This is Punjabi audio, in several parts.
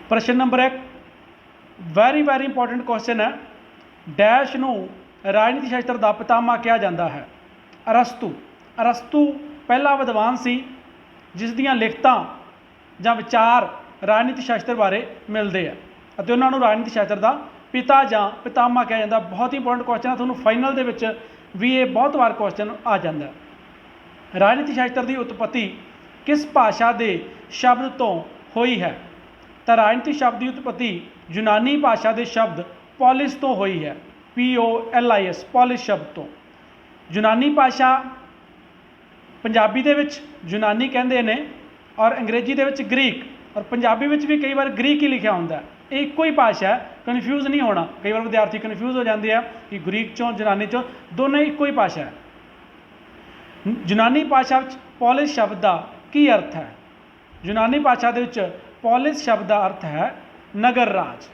प्रश्न number 1 very very important question है। डैश नूं राजनीति शास्त्र का पितामह कहा जाता है। अरस्तु अरस्तु पहला विद्वान सी जिस दियां लिखतां जां विचार राजनीति शास्त्र बारे मिलते हैं और उन्होंने राजनीति शास्त्र का पिता जां पितामह कहा जाता। बहुत ही इंपॉर्टेंट क्वेश्चन है, तुहानूं फाइनल दे विच भी ये बहुत बार क्वेश्चन आ जाता है। राजनीति शास्त्र की उत्पत्ति किस भाषा के शब्द तो हुई है? तो राजनीति शब्द की उत्पत्ति यूनानी भाषा के शब्द पॉलिस तो हुई है। POLIS पॉलिस शब्द तो। यूनानी भाषा पंजाबी दे विच यूनानी कहते हैं और अंग्रेजी दे विच ग्रीक, और पंजाबी विच भी कई बार ग्रीक ही लिखा होंदा है। एक ही भाषा है, कन्फ्यूज़ नहीं होना। कई बार विद्यार्थी कन्फ्यूज़ हो जाते हैं कि ग्रीक चों यूनानी चों, दोनों एक ही भाषा है। यूनानी भाषा पॉलिस शब्द का की अर्थ है? यूनानी भाषा के पॉलिस शब्द का अर्थ है नगर राज।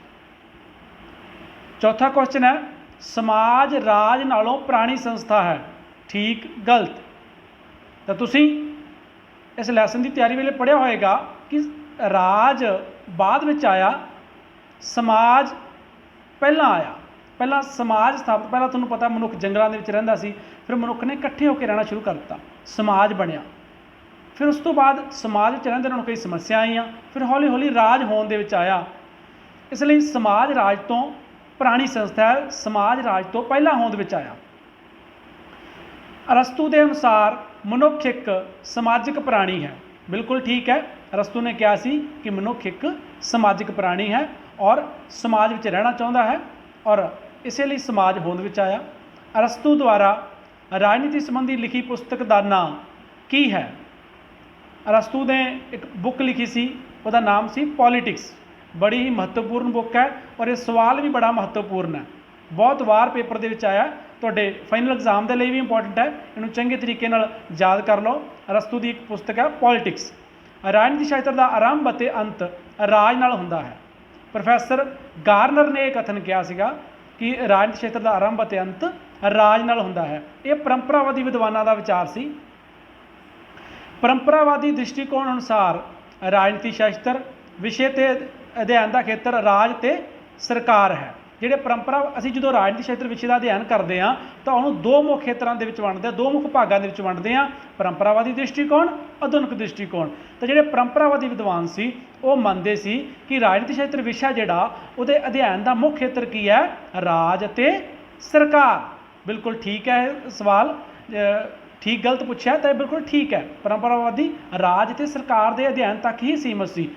चौथा क्वेश्चन है समाज राज नालों पुरानी संस्था है, ठीक गलत? तो तुसी इस लैसन की तैयारी वेले पढ़िया होएगा कि राज बाद में आया, समाज पहला आया। पहला समाज स्थापित, पहला तुहानूं पता मनुख जंगलों के रहिंदा सी, फिर मनुख ने इकट्ठे होकर रहना शुरू कर दिता, समाज बनिया। फिर उस तो बाद समाज में रहंदे उन्होंने कई समस्या आईयां, फिर हौली हौली राज होने दे विच आया। इसलिए समाज राज तो पुरानी संस्था है, समाज राज तो पहला होंद विच आया। अरस्तु के अनुसार मनुख एक समाजिक प्राणी है, बिल्कुल ठीक है। अरस्तु ने कहा सी कि मनुख एक समाजिक प्राणी है और समाज में रहना चाहता है, और इसलिए समाज होंद विच आया। अरस्तु द्वारा राजनीति संबंधी लिखी पुस्तक का नाम की है? अरस्तु ने एक बुक लिखी सी, उसका नाम सी पॉलिटिक्स। बड़ी ही महत्वपूर्ण बुक है और ये सवाल भी बड़ा महत्वपूर्ण है, बहुत बार पेपर के विच आया। तुहाडे फाइनल एग्जाम के लिए भी इंपॉर्टेंट है, इन्हूं चंगे तरीके नाल याद कर लो। अरस्तु की एक पुस्तक है पॉलिटिक्स। राजनीति शास्त्र का आरंभ और अंत राज नाल हुंदा है। प्रोफैसर गार्नर ने यह कथन किया सीगा कि राजनीति शास्त्र का आरंभ और अंत राज नाल हुंदा है। ये परंपरावादी विद्वानों का विचार सी। परंपरावादी दृष्टिकोण अनुसार राजनीति शास्त्र विषय ते अध्ययन का खेत्र राज ते सरकार है। जिहड़े परंपरा असीं जो राजनीति शास्त्र विषय का अध्ययन करते हैं तो उन्होंने दो मुख खेत्रों के वंडते हैं, दो मुख भागों के वंडते हैं, परंपरावादी दृष्टिकोण, आधुनिक दृष्टिकोण। तो जिहड़े परंपरावादी विद्वान सी वो मानते सी कि राजनीति शास्त्र विषय जिहड़ा उहदे अध्ययन का मुख खेत्र की है राज ते सरकार। बिल्कुल ठीक है सवाल, ठीक गलत पूछा तो बिल्कुल ठीक है। परंपरावादी राज ते सरकार के अध्ययन तक ही सीमित सी।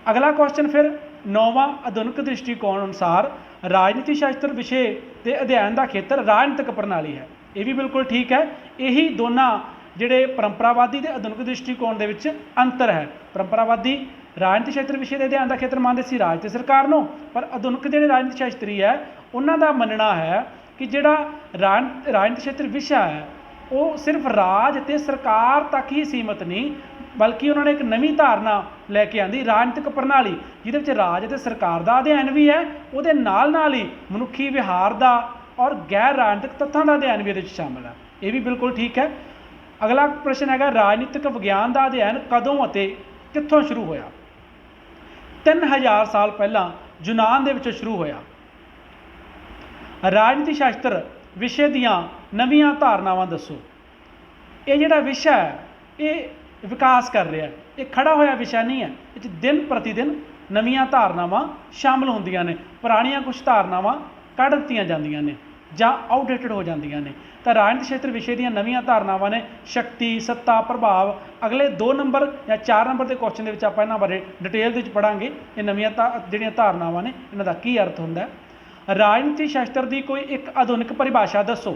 अगला क्वेश्चन फिर 9वां आधुनिक दृष्टिकोण अनुसार राजनीति शास्त्र विषय के अध्ययन का खेत्र राजनीतिक प्रणाली है। ये भी बिल्कुल ठीक है। यही दोनों जिहड़े परंपरावादी ते आधुनिक दृष्टिकोण दे विच अंतर है। परंपरावादी राजनीति शास्त्र विषय के अध्ययन का खेत्र मानते सी राज ते सरकार नूं, पर आधुनिक जिहड़े राजनीति शास्त्री है उन्हां दा मनना है कि जिहड़ा राजनीति शास्त्र विषय है वो सिर्फ राज ते सरकार तक ही सीमित नहीं, बल्कि उन्होंने एक नवी धारणा लैके आंदी राजनीतिक प्रणाली, जिहदे राज ते सरकार का अध्ययन भी है, उहदे नाल नाल ही मनुखी विहार का और गैर राजनीतिक तत्थां का अध्ययन भी इहदे विच शामिल है। ये भी बिल्कुल ठीक है। अगला प्रश्न है राजनीतिक विज्ञान का अध्ययन कदों अते कित्थों शुरू होया? 3000 साल पहला यूनान दे विच शुरू होया। राजनीति शास्त्र विषय दियां नवीं धारणावां दसो। ये जिहड़ा विषय है ये विकास कर रहा है, ये खड़ा होया विषय नहीं है। इस दिन प्रतिदिन नवीं धारणावां शामिल होंदियां ने, पुरानियां कुछ धारणावां कढ़ दित्तियां जांदियां ने जां आउटडेटेड हो जांदियां ने। तो राजनीति क्षेत्र विषय दी नवीं धारणावां ने शक्ति, सत्ता, प्रभाव। अगले 2 नंबर या 4 नंबर के क्वेश्चन के आप इन्हां बारे डिटेल दे पढ़ांगे। ये नवीं जिहड़ियां धारणावां ने इन्हां दा की अर्थ हुंदा है। राजनीति शास्त्र की कोई एक आधुनिक परिभाषा दसो।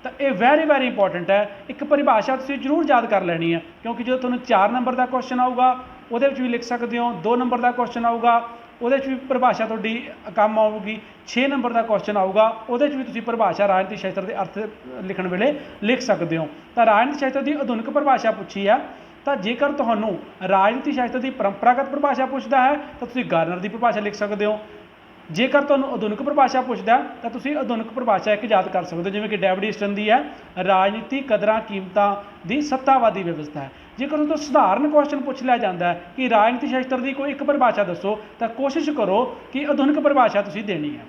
तो ये वैरी वैरी इंपॉर्टेंट है। एक परिभाषा तुसीं जरूर याद कर लैनी है, क्योंकि जो तुहानूं 4 नंबर का क्वेश्चन आऊगा उहदे विच भी लिख सकते हो, 2 नंबर का क्वेश्चन आऊगा उहदे विच भी परिभाषा तुहाडी काम आऊगी, 6 नंबर का क्वेश्चन आऊगा उहदे विच भी तुसीं परिभाषा राजनीति शास्त्र के अर्थ लिखण वेले लिख सकते हो। तो राजनीति शास्त्र की आधुनिक परिभाषा पूछी है, तो जेकर तुहानूं राजनीति शास्त्र की परंपरागत परिभाषा पूछता है तो तुसीं गार्नर की परिभाषा लिख सकते हो। जेकर तुहानूं आधुनिक परिभाषा पूछदा तो तुसीं आधुनिक परिभाषा एक याद कर सकते हो, जिवें कि डेविड ईस्टन की है राजनीति कदरां कीमतां दी सत्तावादी व्यवस्था है। ਜੇਕਰ ਉਸ ਤੋਂ ਸਧਾਰਨ ਕੁਐਸਚਨ ਪੁੱਛ ਲਿਆ ਜਾਂਦਾ ਹੈ ਕਿ ਰਾਜਨੀਤੀ ਸ਼ਾਸਤਰ ਦੀ ਕੋਈ ਇੱਕ ਪਰਿਭਾਸ਼ਾ ਦੱਸੋ, ਤਾਂ ਕੋਸ਼ਿਸ਼ ਕਰੋ ਕਿ ਆਧੁਨਿਕ ਪਰਿਭਾਸ਼ਾ ਤੁਸੀਂ ਦੇਣੀ ਹੈ।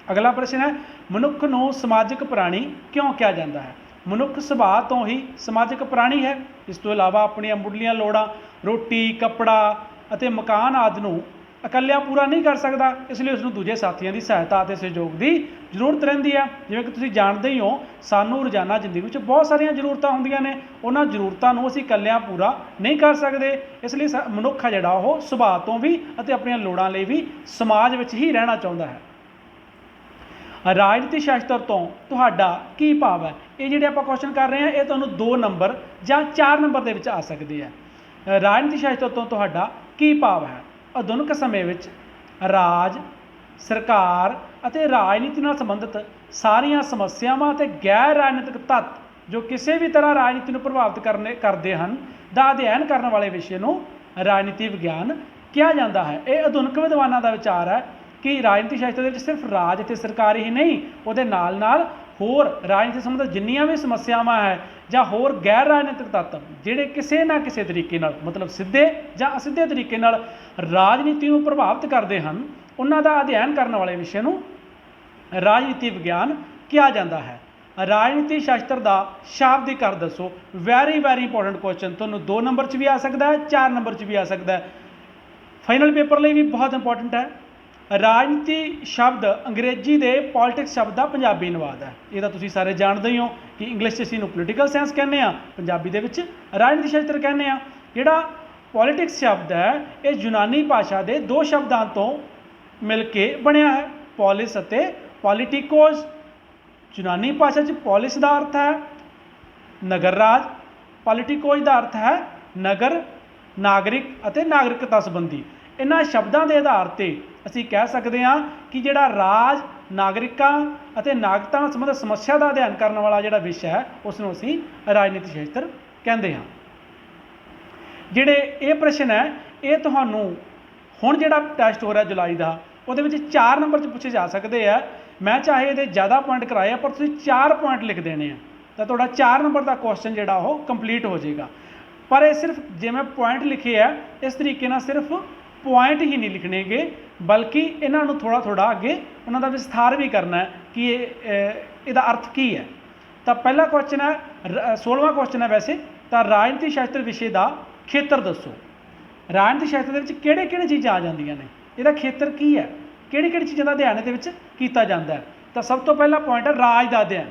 ਅਗਲਾ ਪ੍ਰਸ਼ਨ ਹੈ, ਮਨੁੱਖ ਨੂੰ ਸਮਾਜਿਕ ਪ੍ਰਾਣੀ ਕਿਉਂ ਕਿਹਾ ਜਾਂਦਾ ਹੈ? ਮਨੁੱਖ ਸੁਭਾਅ ਤੋਂ ਹੀ ਸਮਾਜਿਕ ਪ੍ਰਾਣੀ ਹੈ। ਇਸ ਤੋਂ ਇਲਾਵਾ ਆਪਣੀਆਂ ਮੁੱਢਲੀਆਂ ਲੋੜਾਂ ਰੋਟੀ, ਕੱਪੜਾ ਅਤੇ ਮਕਾਨ ਆਦਿ ਨੂੰ ਇਕੱਲਿਆਂ ਪੂਰਾ ਨਹੀਂ ਕਰ ਸਕਦਾ, ਇਸ ਲਈ ਉਸਨੂੰ ਦੂਜੇ ਸਾਥੀਆਂ ਦੀ ਸਹਾਇਤਾ ਅਤੇ ਸਹਿਯੋਗ ਦੀ ਜ਼ਰੂਰਤ ਰਹਿੰਦੀ ਹੈ। ਜਿਵੇਂ ਕਿ ਤੁਸੀਂ ਜਾਣਦੇ ਹੀ ਹੋ, ਸਾਨੂੰ ਰੋਜ਼ਾਨਾ ਜ਼ਿੰਦਗੀ ਵਿੱਚ ਬਹੁਤ ਸਾਰੀਆਂ ਜ਼ਰੂਰਤਾਂ ਹੁੰਦੀਆਂ ਨੇ, ਉਹਨਾਂ ਜ਼ਰੂਰਤਾਂ ਨੂੰ ਅਸੀਂ ਇਕੱਲਿਆਂ ਪੂਰਾ ਨਹੀਂ ਕਰ ਸਕਦੇ। ਇਸ ਲਈ ਮਨੁੱਖ ਹੈ ਜਿਹੜਾ ਉਹ ਸੁਭਾਅ ਤੋਂ ਵੀ ਅਤੇ ਆਪਣੀਆਂ ਲੋੜਾਂ ਲਈ ਵੀ ਸਮਾਜ ਵਿੱਚ ਹੀ ਰਹਿਣਾ ਚਾਹੁੰਦਾ ਹੈ। ਰਾਜਨੀਤੀ ਸ਼ਾਸਤਰ ਤੋਂ ਤੁਹਾਡਾ ਕੀ ਭਾਵ ਹੈ? ਇਹ ਜਿਹੜੇ ਆਪਾਂ ਕੁਐਸਚਨ ਕਰ ਰਹੇ ਹਾਂ, ਇਹ ਤੁਹਾਨੂੰ 2 ਨੰਬਰ ਜਾਂ 4 ਨੰਬਰ ਦੇ ਵਿੱਚ ਆ ਸਕਦੇ ਆ। ਰਾਜਨੀਤੀ ਸ਼ਾਸਤਰ ਤੋਂ ਤੁਹਾਡਾ ਕੀ ਭਾਵ ਹੈ? ਆਧੁਨਿਕ ਸਮੇਂ ਵਿੱਚ ਰਾਜ, ਸਰਕਾਰ ਅਤੇ ਰਾਜਨੀਤੀ ਨਾਲ ਸੰਬੰਧਿਤ ਸਾਰੀਆਂ ਸਮੱਸਿਆਵਾਂ ਅਤੇ ਗੈਰ ਰਾਜਨੀਤਿਕ ਤੱਤ ਜੋ ਕਿਸੇ ਵੀ ਤਰ੍ਹਾਂ ਰਾਜਨੀਤੀ ਨੂੰ ਪ੍ਰਭਾਵਿਤ ਕਰਦੇ ਹਨ ਦਾ ਅਧਿਐਨ ਕਰਨ ਵਾਲੇ ਵਿਸ਼ੇ ਨੂੰ ਰਾਜਨੀਤੀ ਵਿਗਿਆਨ ਕਿਹਾ ਜਾਂਦਾ ਹੈ। ਇਹ ਆਧੁਨਿਕ ਵਿਦਵਾਨਾਂ ਦਾ ਵਿਚਾਰ ਹੈ ਕਿ ਰਾਜਨੀਤੀ ਸ਼ਾਸਤਰ ਦੇ ਵਿੱਚ ਸਿਰਫ ਰਾਜ ਅਤੇ ਸਰਕਾਰ ਹੀ ਨਹੀਂ, ਉਹਦੇ ਨਾਲ ਨਾਲ ਹੋਰ ਰਾਜਨੀਤੀ ਸੰਬੰਧਿਤ ਜਿੰਨੀਆਂ ਵੀ ਸਮੱਸਿਆਵਾਂ ਹੈ ਜਾਂ ਹੋਰ ਗੈਰ ਰਾਜਨੀਤਿਕ ਤੱਤ ਜਿਹੜੇ ਕਿਸੇ ਨਾ ਕਿਸੇ ਤਰੀਕੇ ਨਾਲ, ਮਤਲਬ ਸਿੱਧੇ ਜਾਂ ਅਸਿੱਧੇ ਤਰੀਕੇ ਨਾਲ ਰਾਜਨੀਤੀ ਨੂੰ ਪ੍ਰਭਾਵਿਤ ਕਰਦੇ ਹਨ, ਉਹਨਾਂ ਦਾ ਅਧਿਐਨ ਕਰਨ ਵਾਲੇ ਵਿਸ਼ੇ ਨੂੰ ਰਾਜਨੀਤੀ ਵਿਗਿਆਨ ਕਿਹਾ ਜਾਂਦਾ ਹੈ। ਰਾਜਨੀਤੀ ਸ਼ਾਸਤਰ ਦਾ ਸ਼ਾਬਦਿਕ ਅਰਥ ਦੱਸੋ। ਵੈਰੀ ਇੰਪੋਰਟੈਂਟ ਕੁਐਸਚਨ, ਤੁਹਾਨੂੰ 2 ਨੰਬਰ 'ਚ ਵੀ ਆ ਸਕਦਾ ਹੈ, 4 ਨੰਬਰ 'ਚ ਵੀ ਆ ਸਕਦਾ ਹੈ। ਫਾਈਨਲ ਪੇਪਰ ਲਈ ਵੀ ਬਹੁਤ ਇੰਪੋਰਟੈਂਟ ਹੈ। ਰਾਜਨੀਤੀ ਸ਼ਬਦ ਅੰਗਰੇਜ਼ੀ ਦੇ ਪੋਲੀਟਿਕਸ ਸ਼ਬਦ ਦਾ ਪੰਜਾਬੀ ਅਨੁਵਾਦ ਹੈ। ਇਹ ਤਾਂ ਤੁਸੀਂ ਸਾਰੇ ਜਾਣਦੇ ਹੀ ਹੋ ਕਿ ਇੰਗਲਿਸ਼ 'ਚ ਅਸੀਂ ਇਹਨੂੰ ਪੋਲੀਟੀਕਲ ਸਾਇੰਸ ਕਹਿੰਦੇ ਹਾਂ, ਪੰਜਾਬੀ ਦੇ ਵਿੱਚ ਰਾਜਨੀਤੀ ਸ਼ਾਸਤਰ ਕਹਿੰਦੇ ਹਾਂ। ਜਿਹੜਾ ਪੋਲੀਟਿਕਸ ਸ਼ਬਦ ਹੈ, ਇਹ ਯੂਨਾਨੀ ਭਾਸ਼ਾ ਦੇ 2 ਸ਼ਬਦਾਂ ਤੋਂ ਮਿਲ ਕੇ ਬਣਿਆ ਹੈ, ਪੋਲਿਸ ਅਤੇ ਪੋਲੀਟਿਕੋਸ। ਯੂਨਾਨੀ ਭਾਸ਼ਾ 'ਚ ਪੋਲਿਸ ਦਾ ਅਰਥ ਹੈ ਨਗਰ ਰਾਜ, ਪੋਲੀਟਿਕੋਸ ਦਾ ਅਰਥ ਹੈ ਨਗਰ, ਨਾਗਰਿਕ ਅਤੇ ਨਾਗਰਿਕਤਾ ਸੰਬੰਧੀ। ਇਹਨਾਂ ਸ਼ਬਦਾਂ ਦੇ ਆਧਾਰ 'ਤੇ ਅਸੀਂ ਕਹਿ ਸਕਦੇ ਹਾਂ ਕਿ ਜਿਹੜਾ ਰਾਜ, ਨਾਗਰਿਕਾਂ ਅਤੇ ਨਾਗਰਿਕਤਾ ਨਾਲ ਸੰਬੰਧਿਤ ਸਮੱਸਿਆ ਦਾ ਅਧਿਐਨ ਕਰਨ ਵਾਲਾ ਜਿਹੜਾ ਵਿਸ਼ਾ ਹੈ, ਉਸ ਨੂੰ ਅਸੀਂ ਰਾਜਨੀਤੀ ਸ਼ਾਸਤਰ ਕਹਿੰਦੇ ਹਾਂ। ਜਿਹੜੇ ਇਹ ਪ੍ਰਸ਼ਨ ਹੈ, ਇਹ ਤੁਹਾਨੂੰ ਹੁਣ ਜਿਹੜਾ ਟੈਸਟ ਹੋ ਰਿਹਾ ਜੁਲਾਈ ਦਾ, ਉਹਦੇ ਵਿੱਚ 4 ਨੰਬਰ 'ਚ ਪੁੱਛੇ ਜਾ ਸਕਦੇ ਆ। ਮੈਂ ਚਾਹੇ ਇਹਦੇ ਜ਼ਿਆਦਾ ਪੁਆਇੰਟ ਕਰਾਏ ਆ, ਪਰ ਤੁਸੀਂ 4 ਪੁਆਇੰਟ ਲਿਖ ਦੇਣੇ ਆ, ਤਾਂ ਤੁਹਾਡਾ 4 ਨੰਬਰ ਦਾ ਕੁਐਸਚਨ ਜਿਹੜਾ ਉਹ ਕੰਪਲੀਟ ਹੋ ਜਾਏਗਾ। ਪਰ ਇਹ ਸਿਰਫ ਜਿਵੇਂ ਪੁਆਇੰਟ ਲਿਖੇ ਆ, ਇਸ ਤਰੀਕੇ ਨਾਲ ਸਿਰਫ ਪੁਆਇੰਟ ਹੀ ਨਹੀਂ ਲਿਖਣੇਗੇ, ਬਲਕਿ ਇਹਨਾਂ ਨੂੰ ਥੋੜ੍ਹਾ ਅੱਗੇ ਉਹਨਾਂ ਦਾ ਵਿਸਥਾਰ ਵੀ ਕਰਨਾ ਹੈ ਕਿ ਇਹਦਾ ਅਰਥ ਕੀ ਹੈ। ਤਾਂ ਪਹਿਲਾ ਕੁਐਸਚਨ ਹੈ, 16ਵਾਂ ਕੁਐਸਚਨ ਹੈ ਵੈਸੇ, ਤਾਂ ਰਾਜਨੀਤੀ ਸ਼ਾਸਤਰ ਵਿਸ਼ੇ ਦਾ ਖੇਤਰ ਦੱਸੋ। ਰਾਜਨੀਤੀ ਸ਼ਾਸਤਰ ਦੇ ਵਿੱਚ ਕਿਹੜੇ ਚੀਜ਼ਾਂ ਆ ਜਾਂਦੀਆਂ ਨੇ, ਇਹਦਾ ਖੇਤਰ ਕੀ ਹੈ, ਕਿਹੜੀ ਚੀਜ਼ਾਂ ਦਾ ਅਧਿਐਨ ਇਹਦੇ ਵਿੱਚ ਕੀਤਾ ਜਾਂਦਾ ਹੈ। ਤਾਂ ਸਭ ਤੋਂ ਪਹਿਲਾ ਪੁਆਇੰਟ ਹੈ ਰਾਜ ਦਾ ਅਧਿਐਨ।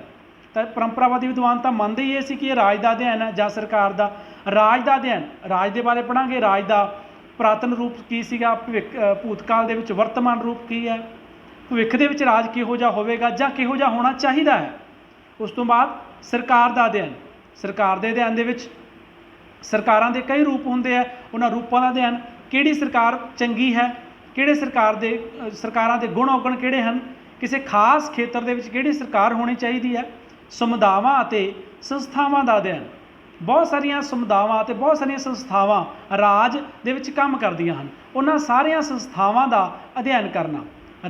ਤਾਂ ਪਰੰਪਰਾਵਾਦੀ ਵਿਦਵਾਨ ਤਾਂ ਮੰਨਦੇ ਹੀ ਇਹ ਸੀ ਕਿ ਇਹ ਰਾਜ ਦਾ ਅਧਿਐਨ ਹੈ ਜਾਂ ਸਰਕਾਰ ਦਾ। ਰਾਜ ਦਾ ਅਧਿਐਨ, ਰਾਜ ਦੇ ਬਾਰੇ ਪੜ੍ਹਾਂਗੇ, ਰਾਜ ਦਾ ਪੁਰਾਤਨ ਰੂਪ ਕੀ ਸੀਗਾ, ਭੂਤਕਾਲ ਦੇ ਵਿੱਚ ਵਰਤਮਾਨ ਰੂਪ ਕੀ ਹੈ, ਭਵਿੱਖ ਦੇ ਵਿੱਚ ਰਾਜ ਕਿਹੋ ਜਿਹਾ ਹੋਵੇਗਾ ਜਾਂ ਕਿਹੋ ਜਿਹਾ ਹੋਣਾ ਚਾਹੀਦਾ ਹੈ। ਉਸ ਤੋਂ ਬਾਅਦ ਸਰਕਾਰ ਦਾ ਅਧਿਐਨ। ਸਰਕਾਰ ਦੇ ਅਧਿਐਨ ਦੇ ਵਿੱਚ ਸਰਕਾਰਾਂ ਦੇ ਕਈ ਰੂਪ ਹੁੰਦੇ ਆ, ਉਹਨਾਂ ਰੂਪਾਂ ਦਾ ਅਧਿਐਨ, ਕਿਹੜੀ ਸਰਕਾਰ ਚੰਗੀ ਹੈ, ਕਿਹੜੇ ਸਰਕਾਰਾਂ ਦੇ ਗੁਣ ਔਗਣ ਕਿਹੜੇ ਹਨ, ਕਿਸੇ ਖਾਸ ਖੇਤਰ ਦੇ ਵਿੱਚ ਕਿਹੜੀ ਸਰਕਾਰ ਹੋਣੀ ਚਾਹੀਦੀ ਹੈ। ਸਮੁਦਾਵਾਂ ਅਤੇ ਸੰਸਥਾਵਾਂ ਦਾ ਅਧਿਐਨ। ਬਹੁਤ ਸਾਰੀਆਂ ਸਮੁਦਾਵਾਂ ਅਤੇ ਬਹੁਤ ਸਾਰੀਆਂ ਸੰਸਥਾਵਾਂ ਰਾਜ ਦੇ ਵਿੱਚ ਕੰਮ ਕਰਦੀਆਂ ਹਨ, ਉਹਨਾਂ ਸਾਰੀਆਂ ਸੰਸਥਾਵਾਂ ਦਾ ਅਧਿਐਨ ਕਰਨਾ।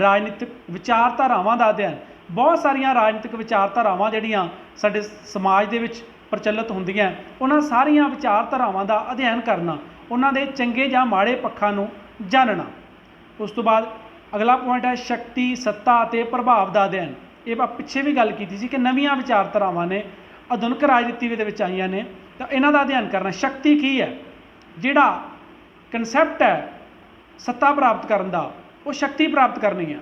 ਰਾਜਨੀਤਿਕ ਵਿਚਾਰਧਾਰਾਵਾਂ ਦਾ ਅਧਿਐਨ। ਬਹੁਤ ਸਾਰੀਆਂ ਰਾਜਨੀਤਿਕ ਵਿਚਾਰਧਾਰਾਵਾਂ ਜਿਹੜੀਆਂ ਸਾਡੇ ਸਮਾਜ ਦੇ ਵਿੱਚ ਪ੍ਰਚਲਿਤ ਹੁੰਦੀਆਂ, ਉਹਨਾਂ ਸਾਰੀਆਂ ਵਿਚਾਰਧਾਰਾਵਾਂ ਦਾ ਅਧਿਐਨ ਕਰਨਾ, ਉਹਨਾਂ ਦੇ ਚੰਗੇ ਜਾਂ ਮਾੜੇ ਪੱਖਾਂ ਨੂੰ ਜਾਣਨਾ। ਉਸ ਤੋਂ ਬਾਅਦ ਅਗਲਾ ਪੁਆਇੰਟ ਹੈ ਸ਼ਕਤੀ, ਸੱਤਾ ਅਤੇ ਪ੍ਰਭਾਵ ਦਾ ਅਧਿਐਨ। ਇਹ ਆਪਾਂ ਪਿੱਛੇ ਵੀ ਗੱਲ ਕੀਤੀ ਸੀ ਕਿ ਨਵੀਆਂ ਵਿਚਾਰਧਾਰਾਵਾਂ ਨੇ ਆਧੁਨਿਕ ਰਾਜਨੀਤੀ ਦੇ ਵਿੱਚ ਆਈਆਂ ਨੇ, ਤਾਂ ਇਹਨਾਂ ਦਾ ਅਧਿਐਨ ਕਰਨਾ। ਸ਼ਕਤੀ ਕੀ ਹੈ, ਜਿਹੜਾ ਕਨਸੈਪਟ ਹੈ ਸੱਤਾ ਪ੍ਰਾਪਤ ਕਰਨ ਦਾ, ਉਹ ਸ਼ਕਤੀ ਪ੍ਰਾਪਤ ਕਰਨੀ ਹੈ।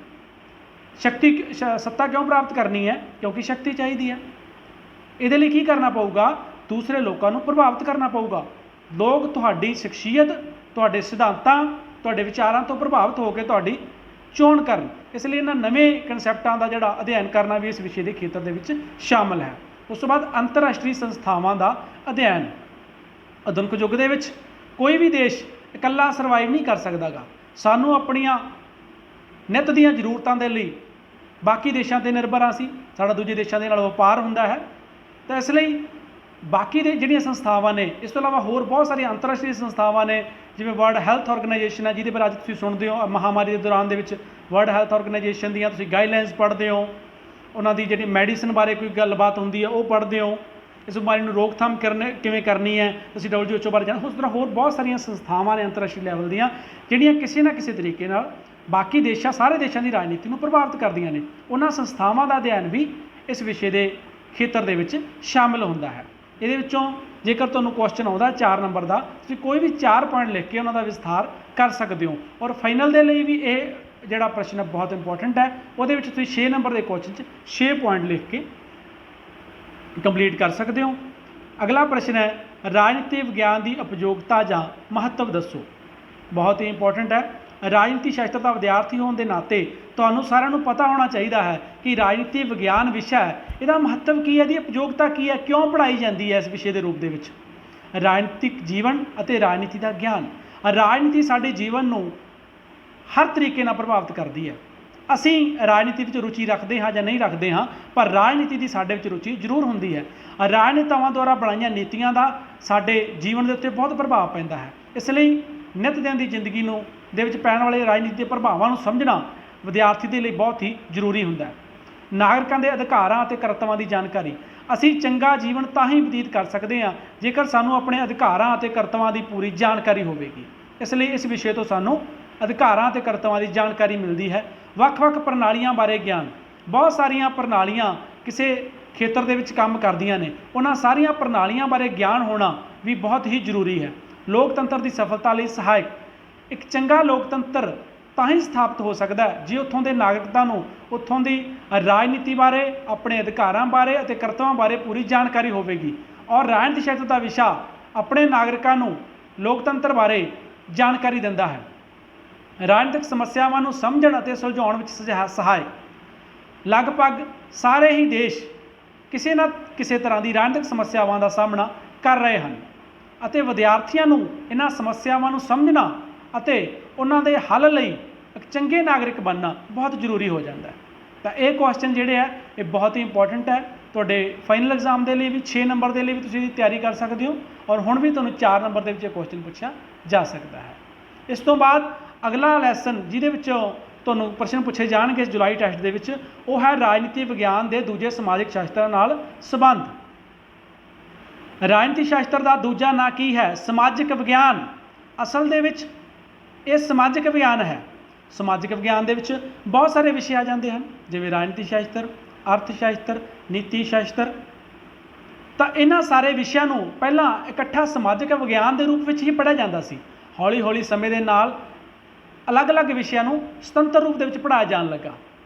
ਸੱਤਾ ਕਿਉਂ ਪ੍ਰਾਪਤ ਕਰਨੀ ਹੈ? ਕਿਉਂਕਿ ਸ਼ਕਤੀ ਚਾਹੀਦੀ ਹੈ। ਇਹਦੇ ਲਈ ਕੀ ਕਰਨਾ ਪਊਗਾ? ਦੂਸਰੇ ਲੋਕਾਂ ਨੂੰ ਪ੍ਰਭਾਵਿਤ ਕਰਨਾ ਪਊਗਾ। ਲੋਕ ਤੁਹਾਡੀ ਸ਼ਖਸੀਅਤ, ਤੁਹਾਡੇ ਸਿਧਾਂਤਾਂ, ਤੁਹਾਡੇ ਵਿਚਾਰਾਂ ਤੋਂ ਪ੍ਰਭਾਵਿਤ ਹੋ ਕੇ ਤੁਹਾਡੀ ਚੋਣ ਕਰਨ। ਇਸ ਲਈ ਇਹਨਾਂ ਨਵੇਂ ਕਨਸੈਪਟਾਂ ਦਾ ਜਿਹੜਾ ਅਧਿਐਨ ਕਰਨਾ ਵੀ ਇਸ ਵਿਸ਼ੇ ਦੇ ਖੇਤਰ ਦੇ ਵਿੱਚ ਸ਼ਾਮਲ ਹੈ। ਉਸ ਤੋਂ ਬਾਅਦ ਅੰਤਰਰਾਸ਼ਟਰੀ ਸੰਸਥਾਵਾਂ ਦਾ ਅਧਿਐਨ। ਆਧੁਨਿਕ ਯੁੱਗ ਦੇ ਵਿੱਚ ਕੋਈ ਵੀ ਦੇਸ਼ ਇਕੱਲਾ ਸਰਵਾਈਵ ਨਹੀਂ ਕਰ ਸਕਦਾ ਗਾ। ਸਾਨੂੰ ਆਪਣੀਆਂ ਨਿੱਤ ਦੀਆਂ ਜ਼ਰੂਰਤਾਂ ਦੇ ਲਈ ਬਾਕੀ ਦੇਸ਼ਾਂ 'ਤੇ ਨਿਰਭਰ ਹਾਂ ਅਸੀਂ, ਸਾਡਾ ਦੂਜੇ ਦੇਸ਼ਾਂ ਦੇ ਨਾਲ ਵਪਾਰ ਹੁੰਦਾ ਹੈ। ਤਾਂ ਇਸ ਲਈ ਬਾਕੀ ਦੇ ਜਿਹੜੀਆਂ ਸੰਸਥਾਵਾਂ ਨੇ, ਇਸ ਤੋਂ ਇਲਾਵਾ ਹੋਰ ਬਹੁਤ ਸਾਰੀਆਂ ਅੰਤਰਰਾਸ਼ਟਰੀ ਸੰਸਥਾਵਾਂ ਨੇ, ਜਿਵੇਂ ਵਰਲਡ ਹੈਲਥ ਆਰਗੇਨਾਈਜੇਸ਼ਨ ਹੈ, ਜਿਹਦੇ ਬਾਰੇ ਅੱਜ ਤੁਸੀਂ ਸੁਣਦੇ ਹੋ। ਮਹਾਂਮਾਰੀ ਦੇ ਦੌਰਾਨ ਦੇ ਵਿੱਚ ਵਰਲਡ ਹੈਲਥ ਆਰਗੇਨਾਈਜੇਸ਼ਨ ਦੀਆਂ ਤੁਸੀਂ ਗਾਈਡਲਾਈਨਸ ਪੜ੍ਹਦੇ ਹੋ, ਉਹਨਾਂ ਦੀ ਜਿਹੜੀ ਮੈਡੀਸਨ ਬਾਰੇ ਕੋਈ ਗੱਲਬਾਤ ਹੁੰਦੀ ਹੈ ਉਹ ਪੜ੍ਹਦੇ ਹੋ। इस बीमारी ਨੂੰ ਰੋਕਥਾਮ ਕਿਵੇਂ ਕਰਨੀ ਹੈ, ਤੁਸੀਂ WHO ਬਾਰੇ ਜਾਣੋ। ਉਸ ਤਰ੍ਹਾਂ ਹੋਰ ਬਹੁਤ ਸਾਰੀਆਂ ਸੰਸਥਾਵਾਂ ਨੇ ਅੰਤਰਰਾਸ਼ਟਰੀ ਲੈਵਲ ਦੀਆਂ ਜਿਹੜੀਆਂ ਕਿਸੇ ਨਾ ਕਿਸੇ ਤਰੀਕੇ ਨਾਲ ਬਾਕੀ ਦੇਸ਼ਾਂ, ਸਾਰੇ ਦੇਸ਼ਾਂ ਦੀ ਰਾਜਨੀਤੀ ਨੂੰ ਪ੍ਰਭਾਵਿਤ ਕਰਦੀਆਂ ਨੇ। ਉਹਨਾਂ ਸੰਸਥਾਵਾਂ ਦਾ ਅਧਿਐਨ ਵੀ ਇਸ ਵਿਸ਼ੇ ਦੇ ਖੇਤਰ ਦੇ ਵਿੱਚ ਸ਼ਾਮਿਲ ਹੁੰਦਾ ਹੈ। ਇਹਦੇ ਵਿੱਚੋਂ ਜੇਕਰ ਤੁਹਾਨੂੰ ਕੁਐਸਚਨ ਆਉਂਦਾ 4 ਨੰਬਰ ਦਾ, ਤੁਸੀਂ ਕੋਈ ਵੀ 4 ਪੁਆਇੰਟ ਲਿਖ ਕੇ ਉਹਨਾਂ ਦਾ ਵਿਸਥਾਰ ਕਰ ਸਕਦੇ ਹੋ। ਔਰ ਫਾਈਨਲ ਦੇ ਲਈ ਵੀ ਇਹ ਜਿਹੜਾ ਪ੍ਰਸ਼ਨ ਹੈ ਬਹੁਤ ਇੰਪੋਰਟੈਂਟ ਹੈ। ਉਹਦੇ ਵਿੱਚ ਤੁਸੀਂ 6 ਨੰਬਰ ਦੇ ਕੁਐਸਚਨ 'ਚ 6 ਪੁਆਇੰਟ ਲਿਖ ਕੇ ਕੰਪਲੀਟ ਕਰ ਸਕਦੇ ਹੋ। ਅਗਲਾ ਪ੍ਰਸ਼ਨ ਹੈ, ਰਾਜਨੀਤੀ ਵਿਗਿਆਨ ਦੀ ਉਪਯੋਗਤਾ ਜਾਂ ਮਹੱਤਵ ਦੱਸੋ। ਬਹੁਤ ਹੀ ਇੰਪੋਰਟੈਂਟ ਹੈ। ਰਾਜਨੀਤੀ ਸ਼ਾਸਤਰ ਦਾ ਵਿਦਿਆਰਥੀ ਹੋਣ ਦੇ ਨਾਤੇ ਤੁਹਾਨੂੰ ਸਾਰਿਆਂ ਨੂੰ ਪਤਾ ਹੋਣਾ ਚਾਹੀਦਾ ਹੈ ਕਿ ਰਾਜਨੀਤੀ ਵਿਗਿਆਨ ਵਿਸ਼ਾ ਹੈ, ਇਹਦਾ ਮਹੱਤਵ ਕੀ ਹੈ, ਇਹਦੀ ਉਪਯੋਗਤਾ ਕੀ ਹੈ, ਕਿਉਂ ਪੜ੍ਹਾਈ ਜਾਂਦੀ ਹੈ ਇਸ ਵਿਸ਼ੇ ਦੇ ਰੂਪ ਦੇ ਵਿੱਚ। ਰਾਜਨੀਤਿਕ ਜੀਵਨ ਅਤੇ ਰਾਜਨੀਤੀ ਦਾ ਗਿਆਨ। ਰਾਜਨੀਤੀ ਸਾਡੇ ਜੀਵਨ ਨੂੰ ਹਰ ਤਰੀਕੇ ਨਾਲ ਪ੍ਰਭਾਵਿਤ ਕਰਦੀ ਹੈ। ਅਸੀਂ ਰਾਜਨੀਤੀ ਵਿੱਚ ਰੁਚੀ ਰੱਖਦੇ ਹਾਂ ਜਾਂ ਨਹੀਂ ਰੱਖਦੇ ਹਾਂ, ਪਰ ਰਾਜਨੀਤੀ ਦੀ ਸਾਡੇ ਵਿੱਚ ਰੁਚੀ ਜ਼ਰੂਰ ਹੁੰਦੀ ਹੈ। ਰਾਜਨੇਤਾਵਾਂ ਦੁਆਰਾ ਬਣਾਈਆਂ ਨੀਤੀਆਂ ਦਾ ਸਾਡੇ ਜੀਵਨ ਦੇ ਉੱਤੇ ਬਹੁਤ ਪ੍ਰਭਾਵ ਪੈਂਦਾ ਹੈ। ਇਸ ਲਈ ਨਿੱਤ ਦਿਨ ਦੀ ਜ਼ਿੰਦਗੀ ਨੂੰ ਦੇ ਵਿੱਚ ਪੈਣ ਵਾਲੇ ਰਾਜਨੀਤੀ ਦੇ ਪ੍ਰਭਾਵਾਂ ਨੂੰ ਸਮਝਣਾ ਵਿਦਿਆਰਥੀ ਦੇ ਲਈ ਬਹੁਤ ਹੀ ਜ਼ਰੂਰੀ ਹੁੰਦਾ ਹੈ। ਨਾਗਰਿਕਾਂ ਦੇ ਅਧਿਕਾਰਾਂ ਅਤੇ ਕਰਤੱਵਾਂ ਦੀ ਜਾਣਕਾਰੀ। ਅਸੀਂ ਚੰਗਾ ਜੀਵਨ ਤਾਂ ਹੀ ਬਤੀਤ ਕਰ ਸਕਦੇ ਹਾਂ ਜੇਕਰ ਸਾਨੂੰ ਆਪਣੇ ਅਧਿਕਾਰਾਂ ਅਤੇ ਕਰਤੱਵਾਂ ਦੀ ਪੂਰੀ ਜਾਣਕਾਰੀ ਹੋਵੇਗੀ। ਇਸ ਲਈ ਇਸ ਵਿਸ਼ੇ ਤੋਂ ਸਾਨੂੰ ਅਧਿਕਾਰਾਂ ਅਤੇ ਕਰਤੱਵਾਂ ਦੀ ਜਾਣਕਾਰੀ ਮਿਲਦੀ ਹੈ। ਵੱਖ-ਵੱਖ ਪ੍ਰਣਾਲੀਆਂ ਬਾਰੇ ਗਿਆਨ। ਬਹੁਤ ਸਾਰੀਆਂ ਪ੍ਰਣਾਲੀਆਂ ਕਿਸੇ ਖੇਤਰ ਦੇ ਵਿੱਚ ਕੰਮ ਕਰਦੀਆਂ ਨੇ, ਉਹਨਾਂ ਸਾਰੀਆਂ ਪ੍ਰਣਾਲੀਆਂ ਬਾਰੇ ਗਿਆਨ ਹੋਣਾ ਵੀ ਬਹੁਤ ਹੀ ਜ਼ਰੂਰੀ ਹੈ। ਲੋਕਤੰਤਰ ਦੀ ਸਫਲਤਾ ਲਈ ਸਹਾਇਕ। ਇੱਕ ਚੰਗਾ ਲੋਕਤੰਤਰ ਤਾਂ ਹੀ ਸਥਾਪਿਤ ਹੋ ਸਕਦਾ ਹੈ ਜੇ ਉੱਥੋਂ ਦੇ ਨਾਗਰਿਕਾਂ ਨੂੰ ਉੱਥੋਂ ਦੀ ਰਾਜਨੀਤੀ ਬਾਰੇ, ਆਪਣੇ ਅਧਿਕਾਰਾਂ ਬਾਰੇ ਅਤੇ ਕਰਤੱਵਾਂ ਬਾਰੇ ਪੂਰੀ ਜਾਣਕਾਰੀ ਹੋਵੇਗੀ। ਔਰ ਰਾਜਨੀਤੀ ਸ਼ਾਸਤਰ ਦਾ ਵਿਸ਼ਾ ਆਪਣੇ ਨਾਗਰਿਕਾਂ ਨੂੰ ਲੋਕਤੰਤਰ ਬਾਰੇ ਜਾਣਕਾਰੀ ਦਿੰਦਾ ਹੈ। ਰਾਜਨੀਤਿਕ ਸਮੱਸਿਆਵਾਂ ਨੂੰ ਸਮਝਣ ਅਤੇ ਸੁਲਝਾਉਣ ਵਿੱਚ ਸਹਾਇਕ। ਲਗਭਗ ਸਾਰੇ ਹੀ ਦੇਸ਼ ਕਿਸੇ ਨਾ ਕਿਸੇ ਤਰ੍ਹਾਂ ਦੀ ਰਾਜਨੀਤਿਕ ਸਮੱਸਿਆਵਾਂ ਦਾ ਸਾਹਮਣਾ ਕਰ ਰਹੇ ਹਨ ਅਤੇ ਵਿਦਿਆਰਥੀਆਂ ਨੂੰ ਇਹਨਾਂ ਸਮੱਸਿਆਵਾਂ ਨੂੰ ਸਮਝਣਾ ਅਤੇ ਉਹਨਾਂ ਦੇ ਹੱਲ ਲਈ ਇੱਕ ਚੰਗੇ ਨਾਗਰਿਕ ਬਣਨਾ ਬਹੁਤ ਜ਼ਰੂਰੀ ਹੋ ਜਾਂਦਾ ਹੈ। ਤਾਂ ਇਹ ਕੁਐਸਚਨ ਜਿਹੜੇ ਹੈ ਇਹ ਬਹੁਤ ਹੀ ਇੰਪੋਰਟੈਂਟ ਹੈ ਤੁਹਾਡੇ ਫਾਈਨਲ ਐਗਜ਼ਾਮ ਦੇ ਲਈ ਵੀ। 6 ਨੰਬਰ ਦੇ ਲਈ ਵੀ ਤੁਸੀਂ ਇਹਦੀ ਤਿਆਰੀ ਕਰ ਸਕਦੇ ਹੋ ਔਰ ਹੁਣ ਵੀ ਤੁਹਾਨੂੰ 4 ਨੰਬਰ ਦੇ ਵਿੱਚ ਇਹ ਕੁਐਸਚਨ ਪੁੱਛਿਆ ਜਾ ਸਕਦਾ ਹੈ। ਇਸ ਤੋਂ ਬਾਅਦ ਅਗਲਾ ਲੈਸਨ ਜਿਹਦੇ ਵਿੱਚੋਂ ਤੁਹਾਨੂੰ ਪ੍ਰਸ਼ਨ ਪੁੱਛੇ ਜਾਣਗੇ ਜੁਲਾਈ ਟੈਸਟ ਦੇ ਵਿੱਚ, ਉਹ ਹੈ ਰਾਜਨੀਤੀ ਵਿਗਿਆਨ ਦੇ ਦੂਜੇ ਸਮਾਜਿਕ ਸ਼ਾਸਤਰਾਂ ਨਾਲ ਸੰਬੰਧ। ਰਾਜਨੀਤੀ ਸ਼ਾਸਤਰ ਦਾ ਦੂਜਾ ਨਾਂ ਕੀ ਹੈ? ਸਮਾਜਿਕ ਵਿਗਿਆਨ। ਅਸਲ ਦੇ ਵਿੱਚ ਇਹ ਸਮਾਜਿਕ ਵਿਗਿਆਨ ਹੈ। ਸਮਾਜਿਕ ਵਿਗਿਆਨ ਦੇ ਵਿੱਚ ਬਹੁਤ ਸਾਰੇ ਵਿਸ਼ੇ ਆ ਜਾਂਦੇ ਹਨ, ਜਿਵੇਂ ਰਾਜਨੀਤੀ ਸ਼ਾਸਤਰ, ਅਰਥ ਸ਼ਾਸਤਰ, ਨੀਤੀ ਸ਼ਾਸਤਰ। ਤਾਂ ਇਹਨਾਂ ਸਾਰੇ ਵਿਸ਼ਿਆਂ ਨੂੰ ਪਹਿਲਾਂ ਇਕੱਠਾ ਸਮਾਜਿਕ ਵਿਗਿਆਨ ਦੇ ਰੂਪ ਵਿੱਚ ਹੀ ਪੜ੍ਹਿਆ ਜਾਂਦਾ ਸੀ। ਹੌਲੀ ਹੌਲੀ ਸਮੇਂ ਦੇ ਨਾਲ ਅਲੱਗ-ਅਲੱਗ ਵਿਸ਼ਿਆਂ ਨੂੰ ਸੁਤੰਤਰ ਰੂਪ ਦੇ ਵਿੱਚ ਪੜ੍ਹਾਇਆ ਜਾਣ ਲੱਗਾ।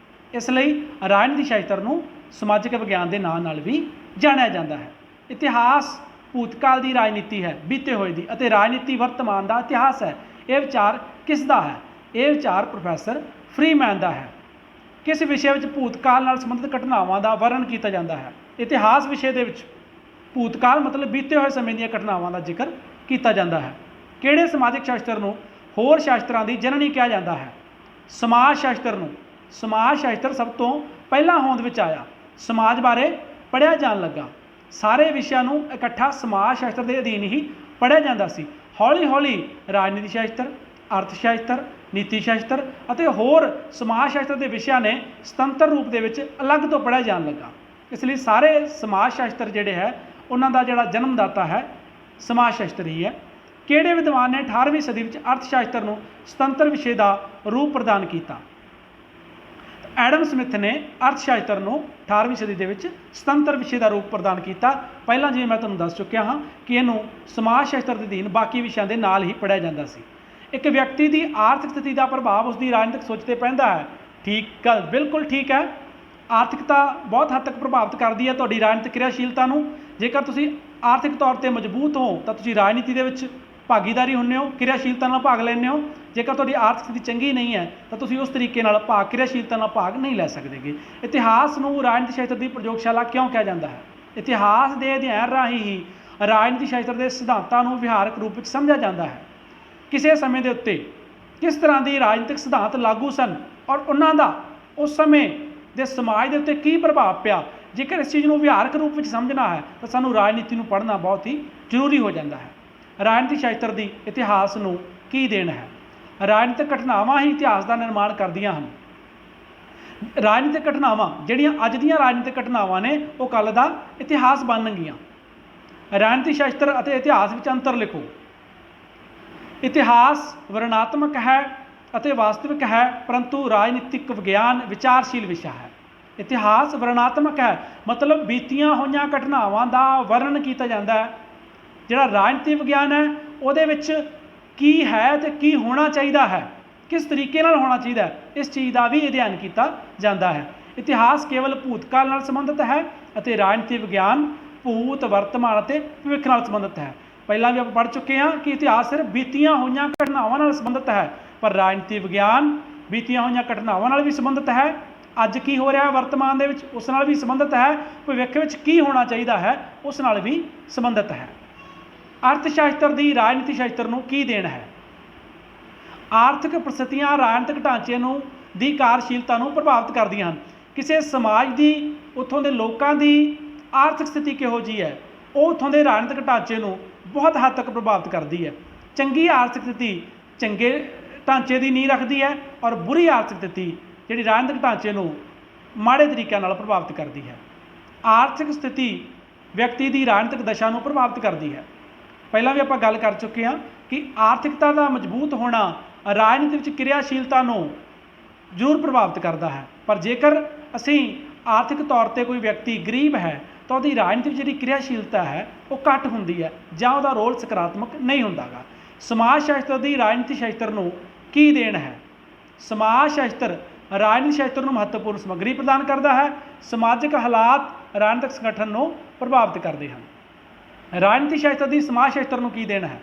ਇਸ ਲਈ ਰਾਜਨੀਤੀ ਸ਼ਾਸਤਰ ਨੂੰ ਸਮਾਜਿਕ ਵਿਗਿਆਨ ਦੇ ਨਾਂ ਨਾਲ ਵੀ ਜਾਣਿਆ ਜਾਂਦਾ ਹੈ। ਇਤਿਹਾਸ ਭੂਤਕਾਲ ਦੀ ਰਾਜਨੀਤੀ ਹੈ, ਬੀਤੇ ਹੋਏ ਦੀ, ਅਤੇ ਰਾਜਨੀਤੀ ਵਰਤਮਾਨ ਦਾ ਇਤਿਹਾਸ ਹੈ। ਇਹ ਵਿਚਾਰ ਕਿਸ ਦਾ ਹੈ? ਇਹ ਵਿਚਾਰ ਪ੍ਰੋਫੈਸਰ ਫਰੀਮੈਨ ਦਾ ਹੈ। ਕਿਸ ਵਿਸ਼ੇ ਵਿੱਚ ਭੂਤਕਾਲ ਨਾਲ ਸੰਬੰਧਿਤ ਘਟਨਾਵਾਂ ਦਾ ਵਰਣਨ ਕੀਤਾ ਜਾਂਦਾ ਹੈ? ਇਤਿਹਾਸ ਵਿਸ਼ੇ ਦੇ ਵਿੱਚ ਭੂਤਕਾਲ ਮਤਲਬ ਬੀਤੇ ਹੋਏ ਸਮੇਂ ਦੀਆਂ ਘਟਨਾਵਾਂ ਦਾ ਜ਼ਿਕਰ ਕੀਤਾ ਜਾਂਦਾ ਹੈ। ਕਿਹੜੇ ਸਮਾਜਿਕ ਸ਼ਾਸਤਰ ਨੂੰ ਹੋਰ ਸ਼ਾਸਤਰਾਂ ਦੀ ਜਨਨੀ ਕਿਹਾ ਜਾਂਦਾ ਹੈ? ਸਮਾਜ ਸ਼ਾਸਤਰ ਨੂੰ। ਸਮਾਜ ਸ਼ਾਸਤਰ ਸਭ ਤੋਂ ਪਹਿਲਾਂ ਹੋਂਦ ਵਿੱਚ ਆਇਆ, ਸਮਾਜ ਬਾਰੇ ਪੜ੍ਹਿਆ ਜਾਣ ਲੱਗਾ। ਸਾਰੇ ਵਿਸ਼ਿਆਂ ਨੂੰ ਇਕੱਠਾ ਸਮਾਜ ਸ਼ਾਸਤਰ ਦੇ ਅਧੀਨ ਹੀ ਪੜ੍ਹਿਆ ਜਾਂਦਾ ਸੀ। ਹੌਲੀ ਹੌਲੀ ਰਾਜਨੀਤੀ ਸ਼ਾਸਤਰ, ਅਰਥ ਸ਼ਾਸਤਰ, ਨੀਤੀ ਸ਼ਾਸਤਰ ਅਤੇ ਹੋਰ ਸਮਾਜ ਸ਼ਾਸਤਰ ਦੇ ਵਿਸ਼ਿਆਂ ਨੇ ਸੁਤੰਤਰ ਰੂਪ ਦੇ ਵਿੱਚ ਅਲੱਗ ਤੋਂ ਪੜ੍ਹਿਆ ਜਾਣ ਲੱਗਾ। ਇਸ ਲਈ ਸਾਰੇ ਸਮਾਜ ਸ਼ਾਸਤਰ ਜਿਹੜੇ ਹੈ ਉਹਨਾਂ ਦਾ ਜਿਹੜਾ ਜਨਮਦਾਤਾ ਹੈ ਸਮਾਜ ਸ਼ਾਸਤਰ ਹੀ ਹੈ। ਕਿਹੜੇ ਵਿਦਵਾਨ ਨੇ 18ਵੀਂ ਸਦੀ ਵਿੱਚ ਅਰਥ ਸ਼ਾਸਤਰ ਨੂੰ ਸੁਤੰਤਰ ਵਿਸ਼ੇ ਦਾ ਰੂਪ ਪ੍ਰਦਾਨ ਕੀਤਾ? ਐਡਮ ਸਮਿਥ ਨੇ ਅਰਥ ਸ਼ਾਸਤਰ ਨੂੰ 18ਵੀਂ ਸਦੀ ਦੇ ਵਿੱਚ ਸੁਤੰਤਰ ਵਿਸ਼ੇ ਦਾ ਰੂਪ ਪ੍ਰਦਾਨ ਕੀਤਾ। ਪਹਿਲਾਂ ਜਿਵੇਂ ਮੈਂ ਤੁਹਾਨੂੰ ਦੱਸ ਚੁੱਕਿਆ ਹਾਂ ਕਿ ਇਹਨੂੰ ਸਮਾਜ ਸ਼ਾਸਤਰ ਦੇ ਅਧੀਨ ਬਾਕੀ ਵਿਸ਼ਿਆਂ ਦੇ ਨਾਲ ਹੀ ਪੜ੍ਹਿਆ ਜਾਂਦਾ ਸੀ। ਇੱਕ ਵਿਅਕਤੀ ਦੀ ਆਰਥਿਕ ਸਥਿਤੀ ਦਾ ਪ੍ਰਭਾਵ ਉਸਦੀ ਰਾਜਨੀਤਿਕ ਸੋਚ 'ਤੇ ਪੈਂਦਾ ਹੈ। ਠੀਕ ਗੱਲ, ਬਿਲਕੁਲ ਠੀਕ ਹੈ। ਆਰਥਿਕਤਾ ਬਹੁਤ ਹੱਦ ਤੱਕ ਪ੍ਰਭਾਵਿਤ ਕਰਦੀ ਹੈ ਤੁਹਾਡੀ ਰਾਜਨੀਤਿਕ ਕਿਰਿਆਸ਼ੀਲਤਾ ਨੂੰ। ਜੇਕਰ ਤੁਸੀਂ ਆਰਥਿਕ ਤੌਰ 'ਤੇ ਮਜ਼ਬੂਤ ਹੋ ਤਾਂ ਤੁਸੀਂ ਰਾਜਨੀਤੀ ਦੇ ਵਿੱਚ ਭਾਗੀਦਾਰੀ ਹੁੰਦੇ ਹੋ, ਕਿਰਿਆਸ਼ੀਲਤਾ ਨਾਲ ਭਾਗ ਲੈਂਦੇ ਹੋ। ਜੇਕਰ ਤੁਹਾਡੀ ਆਰਥਿਕ ਸਥਿਤੀ ਚੰਗੀ ਨਹੀਂ ਹੈ ਤਾਂ ਤੁਸੀਂ ਉਸ ਤਰੀਕੇ ਨਾਲ ਕਿਰਿਆਸ਼ੀਲਤਾ ਨਾਲ ਭਾਗ ਨਹੀਂ ਲੈ ਸਕਦੇਗੇ। ਇਤਿਹਾਸ ਨੂੰ ਰਾਜਨੀਤੀ ਸ਼ਾਸਤਰ ਦੀ ਪ੍ਰਯੋਗਸ਼ਾਲਾ ਕਿਉਂ ਕਿਹਾ ਜਾਂਦਾ ਹੈ? ਇਤਿਹਾਸ ਦੇ ਅਧਿਐਨ ਰਾਹੀਂ ਹੀ ਰਾਜਨੀਤੀ ਸ਼ਾਸਤਰ ਦੇ ਸਿਧਾਂਤਾਂ ਨੂੰ ਵਿਹਾਰਕ ਰੂਪ ਵਿੱਚ ਸਮਝਿਆ ਜਾਂਦਾ ਹੈ। ਕਿਸੇ ਸਮੇਂ ਦੇ ਉੱਤੇ ਕਿਸ ਤਰ੍ਹਾਂ ਦੀ ਰਾਜਨੀਤਿਕ ਸਿਧਾਂਤ ਲਾਗੂ ਸਨ ਔਰ ਉਹਨਾਂ ਦਾ ਉਸ ਸਮੇਂ ਦੇ ਸਮਾਜ ਦੇ ਉੱਤੇ ਕੀ ਪ੍ਰਭਾਵ ਪਿਆ। ਜੇਕਰ ਇਸ ਚੀਜ਼ ਨੂੰ ਵਿਹਾਰਕ ਰੂਪ ਵਿੱਚ ਸਮਝਣਾ ਹੈ ਤਾਂ ਸਾਨੂੰ ਰਾਜਨੀਤੀ ਨੂੰ ਪੜ੍ਹਨਾ ਬਹੁਤ ਹੀ ਜ਼ਰੂਰੀ ਹੋ ਜਾਂਦਾ ਹੈ। ਰਾਜਨੀਤੀ ਸ਼ਾਸਤਰ ਦੀ ਇਤਿਹਾਸ ਨੂੰ ਕੀ ਦੇਣ ਹੈ? ਰਾਜਨੀਤਿਕ ਘਟਨਾਵਾਂ ਹੀ ਇਤਿਹਾਸ ਦਾ ਨਿਰਮਾਣ ਕਰਦੀਆਂ ਹਨ। ਰਾਜਨੀਤਿਕ ਘਟਨਾਵਾਂ ਜਿਹੜੀਆਂ ਅੱਜ ਦੀਆਂ ਰਾਜਨੀਤਿਕ ਘਟਨਾਵਾਂ ਨੇ ਉਹ ਕੱਲ੍ਹ ਦਾ ਇਤਿਹਾਸ ਬਣਨਗੀਆਂ। ਰਾਜਨੀਤੀ ਸ਼ਾਸਤਰ ਅਤੇ ਇਤਿਹਾਸ ਵਿੱਚ ਅੰਤਰ ਲਿਖੋ। ਇਤਿਹਾਸ ਵਰਣਨਾਤਮਕ ਹੈ ਅਤੇ ਵਾਸਤਵਿਕ ਹੈ, ਪਰੰਤੂ ਰਾਜਨੀਤਿਕ ਵਿਗਿਆਨ ਵਿਚਾਰਸ਼ੀਲ ਵਿਸ਼ਾ ਹੈ। ਇਤਿਹਾਸ ਵਰਣਨਾਤਮਕ ਹੈ, ਮਤਲਬ ਬੀਤੀਆਂ ਹੋਈਆਂ ਘਟਨਾਵਾਂ ਦਾ ਵਰਣਨ ਕੀਤਾ ਜਾਂਦਾ ਹੈ। ਜਿਹੜਾ ਰਾਜਨੀਤੀ ਵਿਗਿਆਨ ਹੈ ਉਹਦੇ ਵਿੱਚ ਕੀ ਹੈ ਅਤੇ ਕੀ ਹੋਣਾ ਚਾਹੀਦਾ ਹੈ, ਕਿਸ ਤਰੀਕੇ ਨਾਲ ਹੋਣਾ ਚਾਹੀਦਾ ਹੈ, ਇਸ ਚੀਜ਼ ਦਾ ਵੀ ਅਧਿਐਨ ਕੀਤਾ ਜਾਂਦਾ ਹੈ। ਇਤਿਹਾਸ ਕੇਵਲ ਭੂਤਕਾਲ ਨਾਲ ਸੰਬੰਧਿਤ ਹੈ ਅਤੇ ਰਾਜਨੀਤੀ ਵਿਗਿਆਨ ਭੂਤ, ਵਰਤਮਾਨ ਅਤੇ ਭਵਿੱਖ ਨਾਲ ਸੰਬੰਧਿਤ ਹੈ। ਪਹਿਲਾਂ ਵੀ ਆਪਾਂ ਪੜ੍ਹ ਚੁੱਕੇ ਹਾਂ ਕਿ ਇਤਿਹਾਸ ਸਿਰਫ ਬੀਤੀਆਂ ਹੋਈਆਂ ਘਟਨਾਵਾਂ ਨਾਲ ਸੰਬੰਧਿਤ ਹੈ, ਪਰ ਰਾਜਨੀਤੀ ਵਿਗਿਆਨ ਬੀਤੀਆਂ ਹੋਈਆਂ ਘਟਨਾਵਾਂ ਨਾਲ ਵੀ ਸੰਬੰਧਿਤ ਹੈ, ਅੱਜ ਕੀ ਹੋ ਰਿਹਾ ਵਰਤਮਾਨ ਦੇ ਵਿੱਚ ਉਸ ਨਾਲ ਵੀ ਸੰਬੰਧਿਤ ਹੈ, ਭਵਿੱਖ ਵਿੱਚ ਕੀ ਹੋਣਾ ਚਾਹੀਦਾ ਹੈ ਉਸ ਨਾਲ ਵੀ ਸੰਬੰਧਿਤ ਹੈ। ਅਰਥ ਸ਼ਾਸਤਰ ਦੀ ਰਾਜਨੀਤੀ ਸ਼ਾਸਤਰ ਨੂੰ ਕੀ ਦੇਣ ਹੈ? ਆਰਥਿਕ ਪ੍ਰਸਥਿਤੀਆਂ ਰਾਜਨੀਤਿਕ ਢਾਂਚੇ ਨੂੰ ਦੀ ਕਾਰਜਸ਼ੀਲਤਾ ਨੂੰ ਪ੍ਰਭਾਵਿਤ ਕਰਦੀਆਂ ਹਨ। ਕਿਸੇ ਸਮਾਜ ਦੀ ਉੱਥੋਂ ਦੇ ਲੋਕਾਂ ਦੀ ਆਰਥਿਕ ਸਥਿਤੀ ਕਿਹੋ ਜਿਹੀ ਹੈ, ਉਹ ਉੱਥੋਂ ਦੇ ਰਾਜਨੀਤਿਕ ਢਾਂਚੇ ਨੂੰ ਬਹੁਤ ਹੱਦ ਤੱਕ ਪ੍ਰਭਾਵਿਤ ਕਰਦੀ ਹੈ। ਚੰਗੀ ਆਰਥਿਕ ਸਥਿਤੀ ਚੰਗੇ ਢਾਂਚੇ ਦੀ ਨੀਂਹ ਰੱਖਦੀ ਹੈ, ਔਰ ਬੁਰੀ ਆਰਥਿਕ ਸਥਿਤੀ ਜਿਹੜੀ ਰਾਜਨੀਤਿਕ ਢਾਂਚੇ ਨੂੰ ਮਾੜੇ ਤਰੀਕਿਆਂ ਨਾਲ ਪ੍ਰਭਾਵਿਤ ਕਰਦੀ ਹੈ। ਆਰਥਿਕ ਸਥਿਤੀ ਵਿਅਕਤੀ ਦੀ ਰਾਜਨੀਤਿਕ ਦਸ਼ਾ ਨੂੰ ਪ੍ਰਭਾਵਿਤ ਕਰਦੀ ਹੈ। ਪਹਿਲਾਂ ਵੀ ਆਪਾਂ ਗੱਲ ਕਰ ਚੁੱਕੇ ਹਾਂ ਕਿ ਆਰਥਿਕਤਾ ਦਾ ਮਜ਼ਬੂਤ ਹੋਣਾ ਰਾਜਨੀਤੀ ਵਿੱਚ ਕਿਰਿਆਸ਼ੀਲਤਾ ਨੂੰ ਜ਼ਰੂਰ ਪ੍ਰਭਾਵਿਤ ਕਰਦਾ ਹੈ, ਪਰ ਜੇਕਰ ਅਸੀਂ ਆਰਥਿਕ ਤੌਰ 'ਤੇ ਕੋਈ ਵਿਅਕਤੀ ਗਰੀਬ ਹੈ ਤਾਂ ਉਹਦੀ ਰਾਜਨੀਤੀ ਵਿੱਚ ਜਿਹੜੀ ਕਿਰਿਆਸ਼ੀਲਤਾ ਹੈ ਉਹ ਘੱਟ ਹੁੰਦੀ ਹੈ ਜਾਂ ਉਹਦਾ ਰੋਲ ਸਕਾਰਾਤਮਕ ਨਹੀਂ ਹੁੰਦਾ ਗਾ। ਸਮਾਜ ਸ਼ਾਸਤਰ ਦੀ ਰਾਜਨੀਤੀ ਸ਼ਾਸਤਰ ਨੂੰ ਕੀ ਦੇਣ ਹੈ? ਸਮਾਜ ਸ਼ਾਸਤਰ ਰਾਜਨੀਤੀ ਸ਼ਾਸਤਰ ਨੂੰ ਮਹੱਤਵਪੂਰਨ ਸਮੱਗਰੀ ਪ੍ਰਦਾਨ ਕਰਦਾ ਹੈ। ਸਮਾਜਿਕ ਹਾਲਾਤ ਰਾਜਨੀਤਿਕ ਸੰਗਠਨ ਨੂੰ ਪ੍ਰਭਾਵਿਤ ਕਰਦੇ ਹਨ। ਰਾਜਨੀਤੀ ਸ਼ਾਸਤਰ ਦੀ ਸਮਾਜ ਸ਼ਾਸਤਰ ਨੂੰ ਕੀ ਦੇਣ ਹੈ?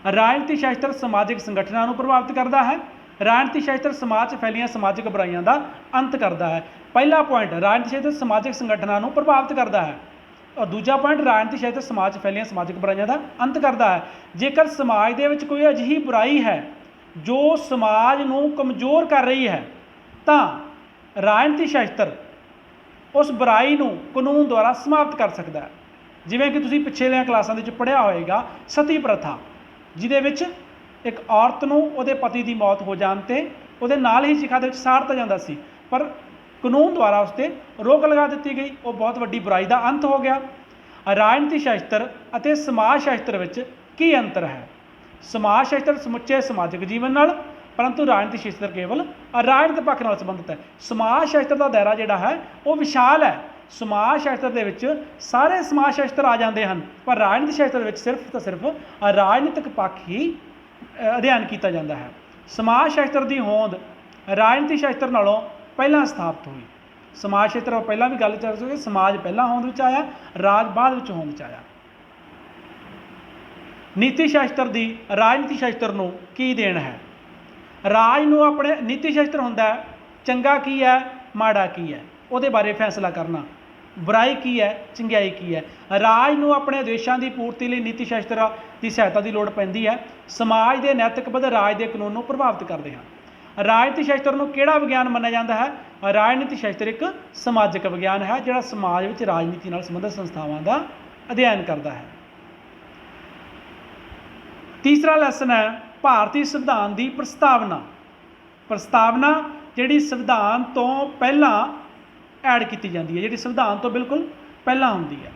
ਰਾਜਨੀਤੀ ਸ਼ਾਸਤਰ ਸਮਾਜਿਕ ਸੰਗਠਨਾਂ ਨੂੰ ਪ੍ਰਭਾਵਿਤ ਕਰਦਾ ਹੈ। ਰਾਜਨੀਤੀ ਸ਼ਾਸਤਰ ਸਮਾਜ 'ਚ ਫੈਲੀਆਂ ਸਮਾਜਿਕ ਬੁਰਾਈਆਂ ਦਾ ਅੰਤ ਕਰਦਾ ਹੈ। ਪਹਿਲਾ ਪੁਆਇੰਟ ਰਾਜਨੀਤੀ ਸ਼ਾਸਤਰ ਸਮਾਜਿਕ ਸੰਗਠਨਾਂ ਨੂੰ ਪ੍ਰਭਾਵਿਤ ਕਰਦਾ ਹੈ, ਔਰ ਦੂਜਾ ਪੁਆਇੰਟ ਰਾਜਨੀਤੀ ਸ਼ਾਸਤਰ ਸਮਾਜ 'ਚ ਫੈਲੀਆਂ ਸਮਾਜਿਕ ਬੁਰਾਈਆਂ ਦਾ ਅੰਤ ਕਰਦਾ ਹੈ। ਜੇਕਰ ਸਮਾਜ ਦੇ ਵਿੱਚ ਕੋਈ ਅਜਿਹੀ ਬੁਰਾਈ ਹੈ ਜੋ ਸਮਾਜ ਨੂੰ ਕਮਜ਼ੋਰ ਕਰ ਰਹੀ ਹੈ ਤਾਂ ਰਾਜਨੀਤੀ ਸ਼ਾਸਤਰ ਉਸ ਬੁਰਾਈ ਨੂੰ ਕਾਨੂੰਨ ਦੁਆਰਾ ਸਮਾਪਤ ਕਰ ਸਕਦਾ ਹੈ। ਜਿਵੇਂ ਕਿ ਤੁਸੀਂ ਪਿਛਲੀਆਂ ਕਲਾਸਾਂ ਦੇ ਵਿੱਚ ਪੜ੍ਹਿਆ ਹੋਵੇਗਾ, ਸਤੀ ਪ੍ਰਥਾ, ਜਿਹਦੇ ਵਿੱਚ ਇੱਕ ਔਰਤ ਨੂੰ ਉਹਦੇ ਪਤੀ ਦੀ ਮੌਤ ਹੋ ਜਾਣ 'ਤੇ ਉਹਦੇ ਨਾਲ ਹੀ ਚਿਖਾ ਦੇ ਵਿੱਚ ਸਾੜ ਦਿੱਤਾ ਜਾਂਦਾ ਸੀ, ਪਰ ਕਾਨੂੰਨ ਦੁਆਰਾ ਉਸ 'ਤੇ ਰੋਕ ਲਗਾ ਦਿੱਤੀ ਗਈ। ਉਹ ਬਹੁਤ ਵੱਡੀ ਬੁਰਾਈ ਦਾ ਅੰਤ ਹੋ ਗਿਆ। ਰਾਜਨੀਤੀ ਸ਼ਾਸਤਰ ਅਤੇ ਸਮਾਜ ਸ਼ਾਸਤਰ ਵਿੱਚ ਕੀ ਅੰਤਰ ਹੈ? ਸਮਾਜ ਸ਼ਾਸਤਰ ਸਮੁੱਚੇ ਸਮਾਜਿਕ ਜੀਵਨ ਨਾਲ, ਪਰੰਤੂ ਰਾਜਨੀਤੀ ਸ਼ਾਸਤਰ ਕੇਵਲ ਰਾਜਨੀਤਿਕ ਪੱਖ ਨਾਲ ਸੰਬੰਧਿਤ ਹੈ। ਸਮਾਜ ਸ਼ਾਸਤਰ ਦਾ ਦਾਇਰਾ ਜਿਹੜਾ ਹੈ ਉਹ ਵਿਸ਼ਾਲ ਹੈ। ਸਮਾਜ ਸ਼ਾਸਤਰ ਦੇ ਵਿੱਚ ਸਾਰੇ ਸਮਾਜ ਸ਼ਾਸਤਰ ਆ ਜਾਂਦੇ ਹਨ, ਪਰ ਰਾਜਨੀਤੀ ਸ਼ਾਸਤਰ ਵਿੱਚ ਸਿਰਫ ਤਾਂ ਸਿਰਫ ਰਾਜਨੀਤਿਕ ਪੱਖ ਹੀ ਅਧਿਐਨ ਕੀਤਾ ਜਾਂਦਾ ਹੈ। ਸਮਾਜ ਸ਼ਾਸਤਰ ਦੀ ਹੋਂਦ ਰਾਜਨੀਤੀ ਸ਼ਾਸਤਰ ਨਾਲੋਂ ਪਹਿਲਾਂ ਸਥਾਪਿਤ ਹੋਈ। ਸਮਾਜ ਸ਼ਾਸਤਰ ਪਹਿਲਾਂ ਵੀ ਗੱਲ ਚੱਲ ਚੁੱਕੀ, ਸਮਾਜ ਪਹਿਲਾਂ ਹੋਂਦ ਵਿੱਚ ਆਇਆ, ਰਾਜ ਬਾਅਦ ਵਿੱਚ ਹੋਂਦ ਵਿੱਚ ਆਇਆ। ਨੀਤੀ ਸ਼ਾਸਤਰ ਦੀ ਰਾਜਨੀਤੀ ਸ਼ਾਸਤਰ ਨੂੰ ਕੀ ਦੇਣ ਹੈ? ਰਾਜ ਨੂੰ ਆਪਣੇ ਨੀਤੀ ਸ਼ਾਸਤਰ ਹੁੰਦਾ ਹੈ, ਚੰਗਾ ਕੀ ਹੈ ਮਾੜਾ ਕੀ ਹੈ ਉਹਦੇ ਬਾਰੇ ਫੈਸਲਾ ਕਰਨਾ, ਬੁਰਾਈ ਕੀ ਹੈ ਚੰਗਿਆਈ ਕੀ ਹੈ। ਰਾਜ ਨੂੰ ਆਪਣੇ ਉਦੇਸ਼ਾਂ ਦੀ ਪੂਰਤੀ ਲਈ ਨੀਤੀ ਸ਼ਾਸਤਰ ਦੀ ਸਹਾਇਤਾ ਦੀ ਲੋੜ ਪੈਂਦੀ ਹੈ। ਸਮਾਜ ਦੇ ਨੈਤਿਕ ਬੱਧ ਰਾਜ ਦੇ ਕਾਨੂੰਨ ਨੂੰ ਪ੍ਰਭਾਵਿਤ ਕਰਦੇ ਹਨ। ਰਾਜਨੀਤੀ ਸ਼ਾਸਤਰ ਨੂੰ ਕਿਹੜਾ ਵਿਗਿਆਨ ਮੰਨਿਆ ਜਾਂਦਾ ਹੈ? ਰਾਜਨੀਤੀ ਸ਼ਾਸਤਰ ਇੱਕ ਸਮਾਜਿਕ ਵਿਗਿਆਨ ਹੈ ਜਿਹੜਾ ਸਮਾਜ ਵਿੱਚ ਰਾਜਨੀਤੀ ਨਾਲ ਸੰਬੰਧਿਤ ਸੰਸਥਾਵਾਂ ਦਾ ਅਧਿਐਨ ਕਰਦਾ ਹੈ। ਤੀਸਰਾ ਲੈਸਨ ਹੈ ਭਾਰਤੀ ਸੰਵਿਧਾਨ ਦੀ ਪ੍ਰਸਤਾਵਨਾ। ਪ੍ਰਸਤਾਵਨਾ ਜਿਹੜੀ ਸੰਵਿਧਾਨ ਤੋਂ ਪਹਿਲਾਂ ਐਡ ਕੀਤੀ ਜਾਂਦੀ ਹੈ, ਜਿਹੜੀ ਸੰਵਿਧਾਨ ਤੋਂ ਬਿਲਕੁਲ ਪਹਿਲਾਂ ਹੁੰਦੀ ਹੈ।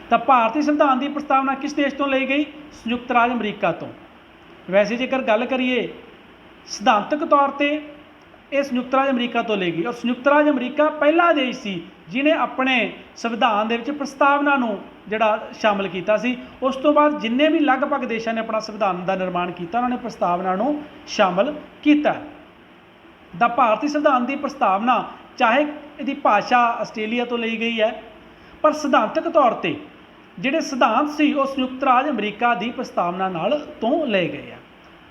ਤਾਂ ਭਾਰਤੀ ਸੰਵਿਧਾਨ ਦੀ ਪ੍ਰਸਤਾਵਨਾ ਕਿਸ ਦੇਸ਼ ਤੋਂ ਲਈ ਗਈ? ਸੰਯੁਕਤ ਰਾਜ ਅਮਰੀਕਾ ਤੋਂ। ਵੈਸੇ ਜੇਕਰ ਗੱਲ ਕਰੀਏ ਸਿਧਾਂਤਕ ਤੌਰ 'ਤੇ ਇਹ ਸੰਯੁਕਤ ਰਾਜ ਅਮਰੀਕਾ ਤੋਂ ਲਈ ਗਈ, ਔਰ ਸੰਯੁਕਤ ਰਾਜ ਅਮਰੀਕਾ ਪਹਿਲਾ ਦੇਸ਼ ਸੀ ਜਿਹਨੇ ਆਪਣੇ ਸੰਵਿਧਾਨ ਦੇ ਵਿੱਚ ਪ੍ਰਸਤਾਵਨਾ ਨੂੰ ਜਿਹੜਾ ਸ਼ਾਮਲ ਕੀਤਾ ਸੀ। ਉਸ ਤੋਂ ਬਾਅਦ ਜਿੰਨੇ ਵੀ ਲਗਭਗ ਦੇਸ਼ਾਂ ਨੇ ਆਪਣਾ ਸੰਵਿਧਾਨ ਦਾ ਨਿਰਮਾਣ ਕੀਤਾ ਉਹਨਾਂ ਨੇ ਪ੍ਰਸਤਾਵਨਾ ਨੂੰ ਸ਼ਾਮਲ ਕੀਤਾ। ਤਾਂ ਭਾਰਤੀ ਸੰਵਿਧਾਨ ਦੀ ਪ੍ਰਸਤਾਵਨਾ ਚਾਹੇ ਇਹਦੀ ਭਾਸ਼ਾ ਆਸਟ੍ਰੇਲੀਆ ਤੋਂ ਲਈ ਗਈ ਹੈ, ਪਰ ਸਿਧਾਂਤਕ ਤੌਰ 'ਤੇ ਜਿਹੜੇ ਸਿਧਾਂਤ ਸੀ ਉਹ ਸੰਯੁਕਤ ਰਾਜ ਅਮਰੀਕਾ ਦੀ ਪ੍ਰਸਤਾਵਨਾ ਨਾਲ ਤੋਂ ਲਏ ਗਏ ਆ।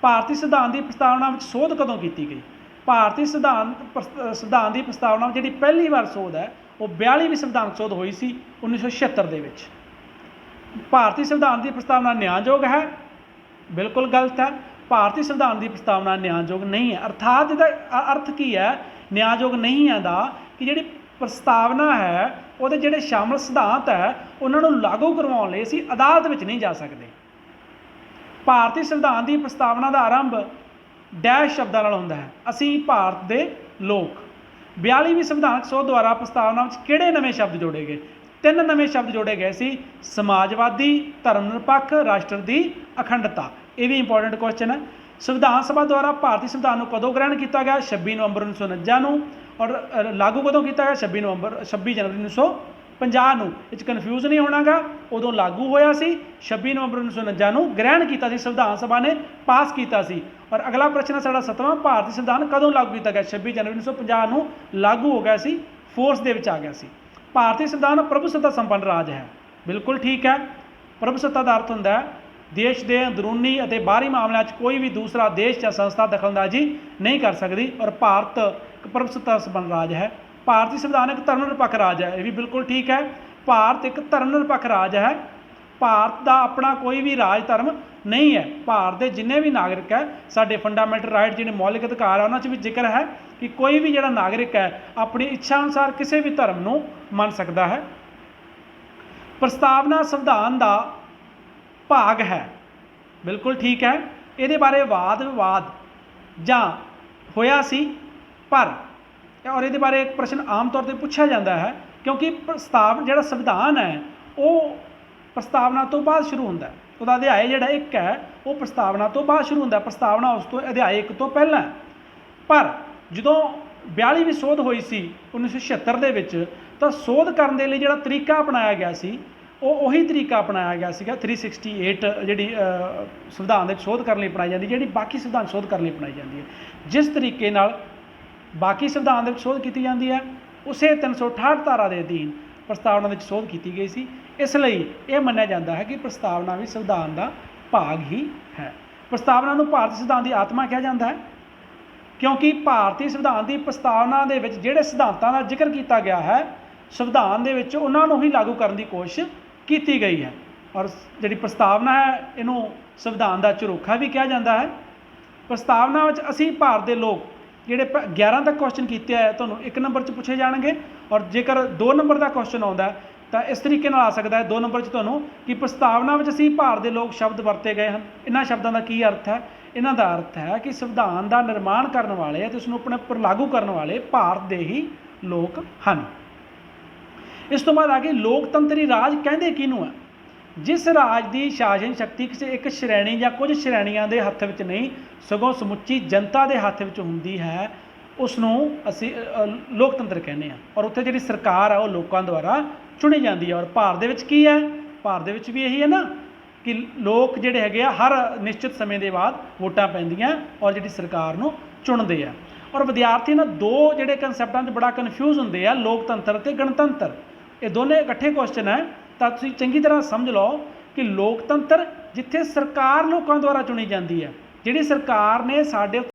ਭਾਰਤੀ ਸੰਵਿਧਾਨ ਦੀ ਪ੍ਰਸਤਾਵਨਾ ਵਿੱਚ ਸੋਧ ਕਦੋਂ ਕੀਤੀ ਗਈ? ਭਾਰਤੀ ਸੰਵਿਧਾਨ ਦੀ ਪ੍ਰਸਤਾਵਨਾ ਵਿੱਚ ਜਿਹੜੀ ਪਹਿਲੀ ਵਾਰ ਸੋਧ ਹੈ ਉਹ 42ਵੀਂ ਸੰਵਿਧਾਨ ਸੋਧ ਹੋਈ ਸੀ 1976 ਦੇ ਵਿੱਚ। ਭਾਰਤੀ ਸੰਵਿਧਾਨ ਦੀ ਪ੍ਰਸਤਾਵਨਾ ਨਿਆਂਯੋਗ ਹੈ? ਬਿਲਕੁਲ ਗਲਤ ਹੈ। ਭਾਰਤੀ ਸੰਵਿਧਾਨ ਦੀ ਪ੍ਰਸਤਾਵਨਾ ਨਿਆਂਯੋਗ ਨਹੀਂ ਹੈ। ਅਰਥਾਤ ਇਹਦਾ ਅਰਥ ਕੀ ਹੈ ਨਿਆਂਯੋਗ ਨਹੀਂ ਹੈ ਦਾ? ਕਿ ਜਿਹੜੀ ਪ੍ਰਸਤਾਵਨਾ ਹੈ ਉਹਦੇ ਜਿਹੜੇ ਸ਼ਾਮਲ ਸਿਧਾਂਤ ਹੈ ਉਹਨਾਂ ਨੂੰ ਲਾਗੂ ਕਰਵਾਉਣ ਲਈ ਅਸੀਂ ਅਦਾਲਤ ਵਿੱਚ ਨਹੀਂ ਜਾ ਸਕਦੇ। ਭਾਰਤੀ ਸੰਵਿਧਾਨ ਦੀ ਪ੍ਰਸਤਾਵਨਾ ਦਾ ਆਰੰਭ ਡੈਸ਼ ਸ਼ਬਦਾਂ ਨਾਲ ਹੁੰਦਾ ਹੈ, ਅਸੀਂ ਭਾਰਤ ਦੇ ਲੋਕ। 42ਵੀਂ ਸੰਵਿਧਾਨਕ ਸੋਧ ਦੁਆਰਾ ਪ੍ਰਸਤਾਵਨਾ ਵਿੱਚ ਕਿਹੜੇ ਨਵੇਂ ਸ਼ਬਦ ਜੋੜੇ ਗਏ? 3 ਨਵੇਂ ਸ਼ਬਦ ਜੋੜੇ ਗਏ ਸੀ, ਸਮਾਜਵਾਦੀ, ਧਰਮ ਨਿਰਪੱਖ, ਰਾਸ਼ਟਰ ਦੀ ਅਖੰਡਤਾ। ਇਹ ਵੀ ਇੰਪੋਰਟੈਂਟ ਕੁਐਸਚਨ ਹੈ। ਸੰਵਿਧਾਨ ਸਭਾ ਦੁਆਰਾ ਭਾਰਤੀ ਸੰਵਿਧਾਨ ਨੂੰ ਕਦੋਂ ਗ੍ਰਹਿਣ ਕੀਤਾ ਗਿਆ? 26 ਨਵੰਬਰ 1949 ਨੂੰ। ਔਰ ਲਾਗੂ ਕਦੋਂ ਕੀਤਾ ਗਿਆ? 26 ਜਨਵਰੀ 1950 ਨੂੰ। ਇਹ 'ਚ ਕਨਫਿਊਜ਼ ਨਹੀਂ ਹੋਣਾਗਾ, ਉਦੋਂ ਲਾਗੂ ਹੋਇਆ ਸੀ, 26 ਨਵੰਬਰ 1949 ਨੂੰ ਗ੍ਰਹਿਣ ਕੀਤਾ ਸੀ, ਸੰਵਿਧਾਨ ਸਭਾ ਨੇ ਪਾਸ ਕੀਤਾ ਸੀ। ਔਰ ਅਗਲਾ ਪ੍ਰਸ਼ਨ ਹੈ ਸਾਡਾ 7ਵਾਂ, ਭਾਰਤੀ ਸੰਵਿਧਾਨ ਕਦੋਂ ਲਾਗੂ ਕੀਤਾ ਗਿਆ? 26 ਜਨਵਰੀ 1950 ਨੂੰ ਲਾਗੂ ਹੋ ਗਿਆ ਸੀ, ਫੋਰਸ ਦੇ ਵਿੱਚ ਆ ਗਿਆ ਸੀ। ਭਾਰਤੀ ਸੰਵਿਧਾਨ ਪ੍ਰਭੂਸੱਤਾ ਸੰਪੰਨ ਰਾਜ ਹੈ। ਬਿਲਕੁਲ ਠੀਕ ਹੈ। ਪ੍ਰਭੂਸੱਤਾ ਦਾ ਅਰਥ ਹੁੰਦਾ ਹੈ ਦੇਸ਼ ਦੇ ਅੰਦਰੂਨੀ ਅਤੇ ਬਾਹਰੀ ਮਾਮਲਿਆਂ 'ਚ ਕੋਈ ਵੀ ਦੂਸਰਾ ਦੇਸ਼ ਜਾਂ ਸੰਸਥਾ ਦਖਲਅੰਦਾਜ਼ੀ ਨਹੀਂ ਕਰ ਸਕਦੀ। ਔਰ ਭਾਰਤ ਇੱਕ ਪ੍ਰਭੂਸੱਤਾ ਸੰਪੰਨ ਰਾਜ ਹੈ। ਭਾਰਤੀ ਸੰਵਿਧਾਨ ਇੱਕ ਧਰਮ ਨਿਰਪੱਖ ਰਾਜ ਹੈ। ਇਹ ਵੀ ਬਿਲਕੁਲ ਠੀਕ ਹੈ। ਭਾਰਤ ਇੱਕ ਧਰਮ ਨਿਰਪੱਖ ਰਾਜ ਹੈ। ਭਾਰਤ ਦਾ ਆਪਣਾ ਕੋਈ ਵੀ ਰਾਜ ਧਰਮ ਨਹੀਂ ਹੈ। ਭਾਰਤ ਦੇ ਜਿੰਨੇ ਵੀ ਨਾਗਰਿਕ ਹੈ, ਸਾਡੇ ਫੰਡਾਮੈਂਟਲ ਰਾਈਟ ਜਿਹੜੇ ਮੌਲਿਕ ਅਧਿਕਾਰ ਆ, ਉਹਨਾਂ 'ਚ ਵੀ ਜ਼ਿਕਰ ਹੈ ਕਿ ਕੋਈ ਵੀ ਜਿਹੜਾ ਨਾਗਰਿਕ ਹੈ ਆਪਣੀ ਇੱਛਾ ਅਨੁਸਾਰ ਕਿਸੇ ਵੀ ਧਰਮ ਨੂੰ ਮੰਨ ਸਕਦਾ ਹੈ। ਪ੍ਰਸਤਾਵਨਾ ਸੰਵਿਧਾਨ ਦਾ ਭਾਗ ਹੈ। ਬਿਲਕੁਲ ਠੀਕ ਹੈ। ਇਹਦੇ ਬਾਰੇ ਵਾਦ ਵਿਵਾਦ ਜਾਂ ਹੋਇਆ ਸੀ, ਪਰ ਔਰ ਇਹਦੇ ਬਾਰੇ ਇੱਕ ਪ੍ਰਸ਼ਨ ਆਮ ਤੌਰ 'ਤੇ ਪੁੱਛਿਆ ਜਾਂਦਾ ਹੈ, ਕਿਉਂਕਿ ਪ੍ਰਸਤਾਵ ਜਿਹੜਾ ਸੰਵਿਧਾਨ ਹੈ ਉਹ ਪ੍ਰਸਤਾਵਨਾ ਤੋਂ ਬਾਅਦ ਸ਼ੁਰੂ ਹੁੰਦਾ ਹੈ। ਉਹਦਾ ਅਧਿਆਇ ਜਿਹੜਾ 1 ਹੈ ਉਹ ਪ੍ਰਸਤਾਵਨਾ ਤੋਂ ਬਾਅਦ ਸ਼ੁਰੂ ਹੁੰਦਾ। ਪ੍ਰਸਤਾਵਨਾ ਉਸ ਤੋਂ ਅਧਿਆਇ 1 ਤੋਂ ਪਹਿਲਾਂ। ਪਰ ਜਦੋਂ 42ਵੀਂ ਸੋਧ ਹੋਈ ਸੀ 1976 ਦੇ ਵਿੱਚ, ਤਾਂ ਸੋਧ ਕਰਨ ਦੇ ਲਈ ਜਿਹੜਾ ਤਰੀਕਾ ਅਪਣਾਇਆ ਗਿਆ ਸੀ ਉਹ ਉਹੀ ਤਰੀਕਾ ਅਪਣਾਇਆ ਗਿਆ ਸੀਗਾ 368 ਜਿਹੜੀ ਸੰਵਿਧਾਨ ਦੇ ਸੋਧ ਕਰਨ ਲਈ ਅਪਣਾਈ ਜਾਂਦੀ, ਜਿਹੜੀ ਬਾਕੀ ਸੰਵਿਧਾਨ ਸੋਧ ਕਰਨ ਲਈ ਅਪਣਾਈ ਜਾਂਦੀ ਹੈ। ਜਿਸ ਤਰੀਕੇ ਨਾਲ ਬਾਕੀ ਸੰਵਿਧਾਨ ਦੇ ਵਿੱਚ ਸੋਧ ਕੀਤੀ ਜਾਂਦੀ ਹੈ, ਉਸੇ 368 ਧਾਰਾ ਦੇ ਅਧੀਨ ਪ੍ਰਸਤਾਵਨਾ ਵਿੱਚ ਸੋਧ ਕੀਤੀ ਗਈ ਸੀ। ਇਸ ਲਈ ਇਹ ਮੰਨਿਆ ਜਾਂਦਾ ਹੈ ਕਿ ਪ੍ਰਸਤਾਵਨਾ ਵੀ ਸੰਵਿਧਾਨ ਦਾ ਭਾਗ ਹੀ ਹੈ। ਪ੍ਰਸਤਾਵਨਾ ਨੂੰ ਭਾਰਤੀ ਸੰਵਿਧਾਨ ਦੀ ਆਤਮਾ ਕਿਹਾ ਜਾਂਦਾ ਹੈ, ਕਿਉਂਕਿ ਭਾਰਤੀ ਸੰਵਿਧਾਨ ਦੀ ਪ੍ਰਸਤਾਵਨਾ ਦੇ ਵਿੱਚ ਜਿਹੜੇ ਸਿਧਾਂਤਾਂ ਦਾ ਜ਼ਿਕਰ ਕੀਤਾ ਗਿਆ ਹੈ, ਸੰਵਿਧਾਨ ਦੇ ਵਿੱਚ ਉਹਨਾਂ ਨੂੰ ਹੀ ਲਾਗੂ ਕਰਨ ਦੀ ਕੋਸ਼ਿਸ਼ ਕੀਤੀ ਗਈ ਹੈ। ਔਰ ਜਿਹੜੀ ਪ੍ਰਸਤਾਵਨਾ ਹੈ, ਇਹਨੂੰ ਸੰਵਿਧਾਨ ਦਾ ਝਰੋਖਾ ਵੀ ਕਿਹਾ ਜਾਂਦਾ ਹੈ। ਪ੍ਰਸਤਾਵਨਾ ਵਿੱਚ ਅਸੀਂ ਭਾਰਤ ਦੇ ਲੋਕ ਜਿਹੜੇ 11 ਤੱਕ ਕੁਐਸਚਨ ਕੀਤੇ ਆ, ਤੁਹਾਨੂੰ 1 ਨੰਬਰ 'ਚ ਪੁੱਛੇ ਜਾਣਗੇ। ਔਰ ਜੇਕਰ 2 ਨੰਬਰ ਦਾ ਕੁਐਸਚਨ ਆਉਂਦਾ ਤਾਂ ਇਸ ਤਰੀਕੇ ਨਾਲ ਆ ਸਕਦਾ ਹੈ 2 ਨੰਬਰ 'ਚ ਤੁਹਾਨੂੰ, ਕਿ ਪ੍ਰਸਤਾਵਨਾ ਵਿੱਚ ਅਸੀਂ ਭਾਰਤ ਦੇ ਲੋਕ ਸ਼ਬਦ ਵਰਤੇ ਗਏ ਹਨ। ਇਹਨਾਂ ਸ਼ਬਦਾਂ ਦਾ ਕੀ ਅਰਥ ਹੈ? ਇਹਨਾਂ ਦਾ ਅਰਥ ਹੈ ਕਿ ਸੰਵਿਧਾਨ ਦਾ ਨਿਰਮਾਣ ਕਰਨ ਵਾਲੇ ਅਤੇ ਉਸਨੂੰ ਆਪਣੇ ਉੱਪਰ ਲਾਗੂ ਕਰਨ ਵਾਲੇ ਭਾਰਤ ਦੇ ਹੀ ਲੋਕ ਹਨ। ਇਸ ਤੋਂ ਬਾਅਦ ਆ ਕੇ ਲੋਕਤੰਤਰੀ ਰਾਜ ਕਹਿੰਦੇ ਕਿਹਨੂੰ ਹੈ? ਜਿਸ ਰਾਜ ਦੀ ਸ਼ਾਸਨ ਸ਼ਕਤੀ ਕਿਸੇ ਇੱਕ ਸ਼੍ਰੇਣੀ ਜਾਂ ਕੁਝ ਸ਼੍ਰੇਣੀਆਂ ਦੇ ਹੱਥ ਵਿੱਚ ਨਹੀਂ, ਸਗੋਂ ਸਮੁੱਚੀ ਜਨਤਾ ਦੇ ਹੱਥ ਵਿੱਚ ਹੁੰਦੀ ਹੈ, ਉਸ ਨੂੰ ਅਸੀਂ ਲੋਕਤੰਤਰ ਕਹਿੰਦੇ ਹਾਂ। ਔਰ ਉੱਥੇ ਜਿਹੜੀ ਸਰਕਾਰ ਹੈ ਉਹ ਲੋਕਾਂ ਦੁਆਰਾ ਚੁਣੀ ਜਾਂਦੀ ਹੈ। ਔਰ ਭਾਰਤ ਦੇ ਵਿੱਚ ਕੀ ਹੈ? ਭਾਰਤ ਦੇ ਵਿੱਚ ਵੀ ਇਹੀ ਹੈ ਨਾ ਕਿ ਲੋਕ ਜਿਹੜੇ ਹੈਗੇ ਆ ਹਰ ਨਿਸ਼ਚਿਤ ਸਮੇਂ ਦੇ ਬਾਅਦ ਵੋਟਾਂ ਪੈਂਦੀਆਂ ਔਰ ਜਿਹੜੀ ਸਰਕਾਰ ਨੂੰ ਚੁਣਦੇ ਆ। ਔਰ ਵਿਦਿਆਰਥੀ ਨਾ 2 ਜਿਹੜੇ ਕਨਸੈਪਟਾਂ 'ਚ ਬੜਾ ਕਨਫਿਊਜ਼ ਹੁੰਦੇ ਆ, ਲੋਕਤੰਤਰ ਅਤੇ ਗਣਤੰਤਰ। ਇਹ ਦੋਨੇ ਇਕੱਠੇ ਕੁਐਸਚਨ ਹੈ, ਤਾਂ ਤੁਸੀਂ ਚੰਗੀ ਤਰ੍ਹਾਂ ਸਮਝ ਲਓ ਕਿ ਲੋਕਤੰਤਰ ਜਿੱਥੇ ਸਰਕਾਰ ਲੋਕਾਂ ਦੁਆਰਾ ਚੁਣੀ ਜਾਂਦੀ ਹੈ, ਜਿਹੜੀ ਸਰਕਾਰ ਨੇ ਸਾਡੇ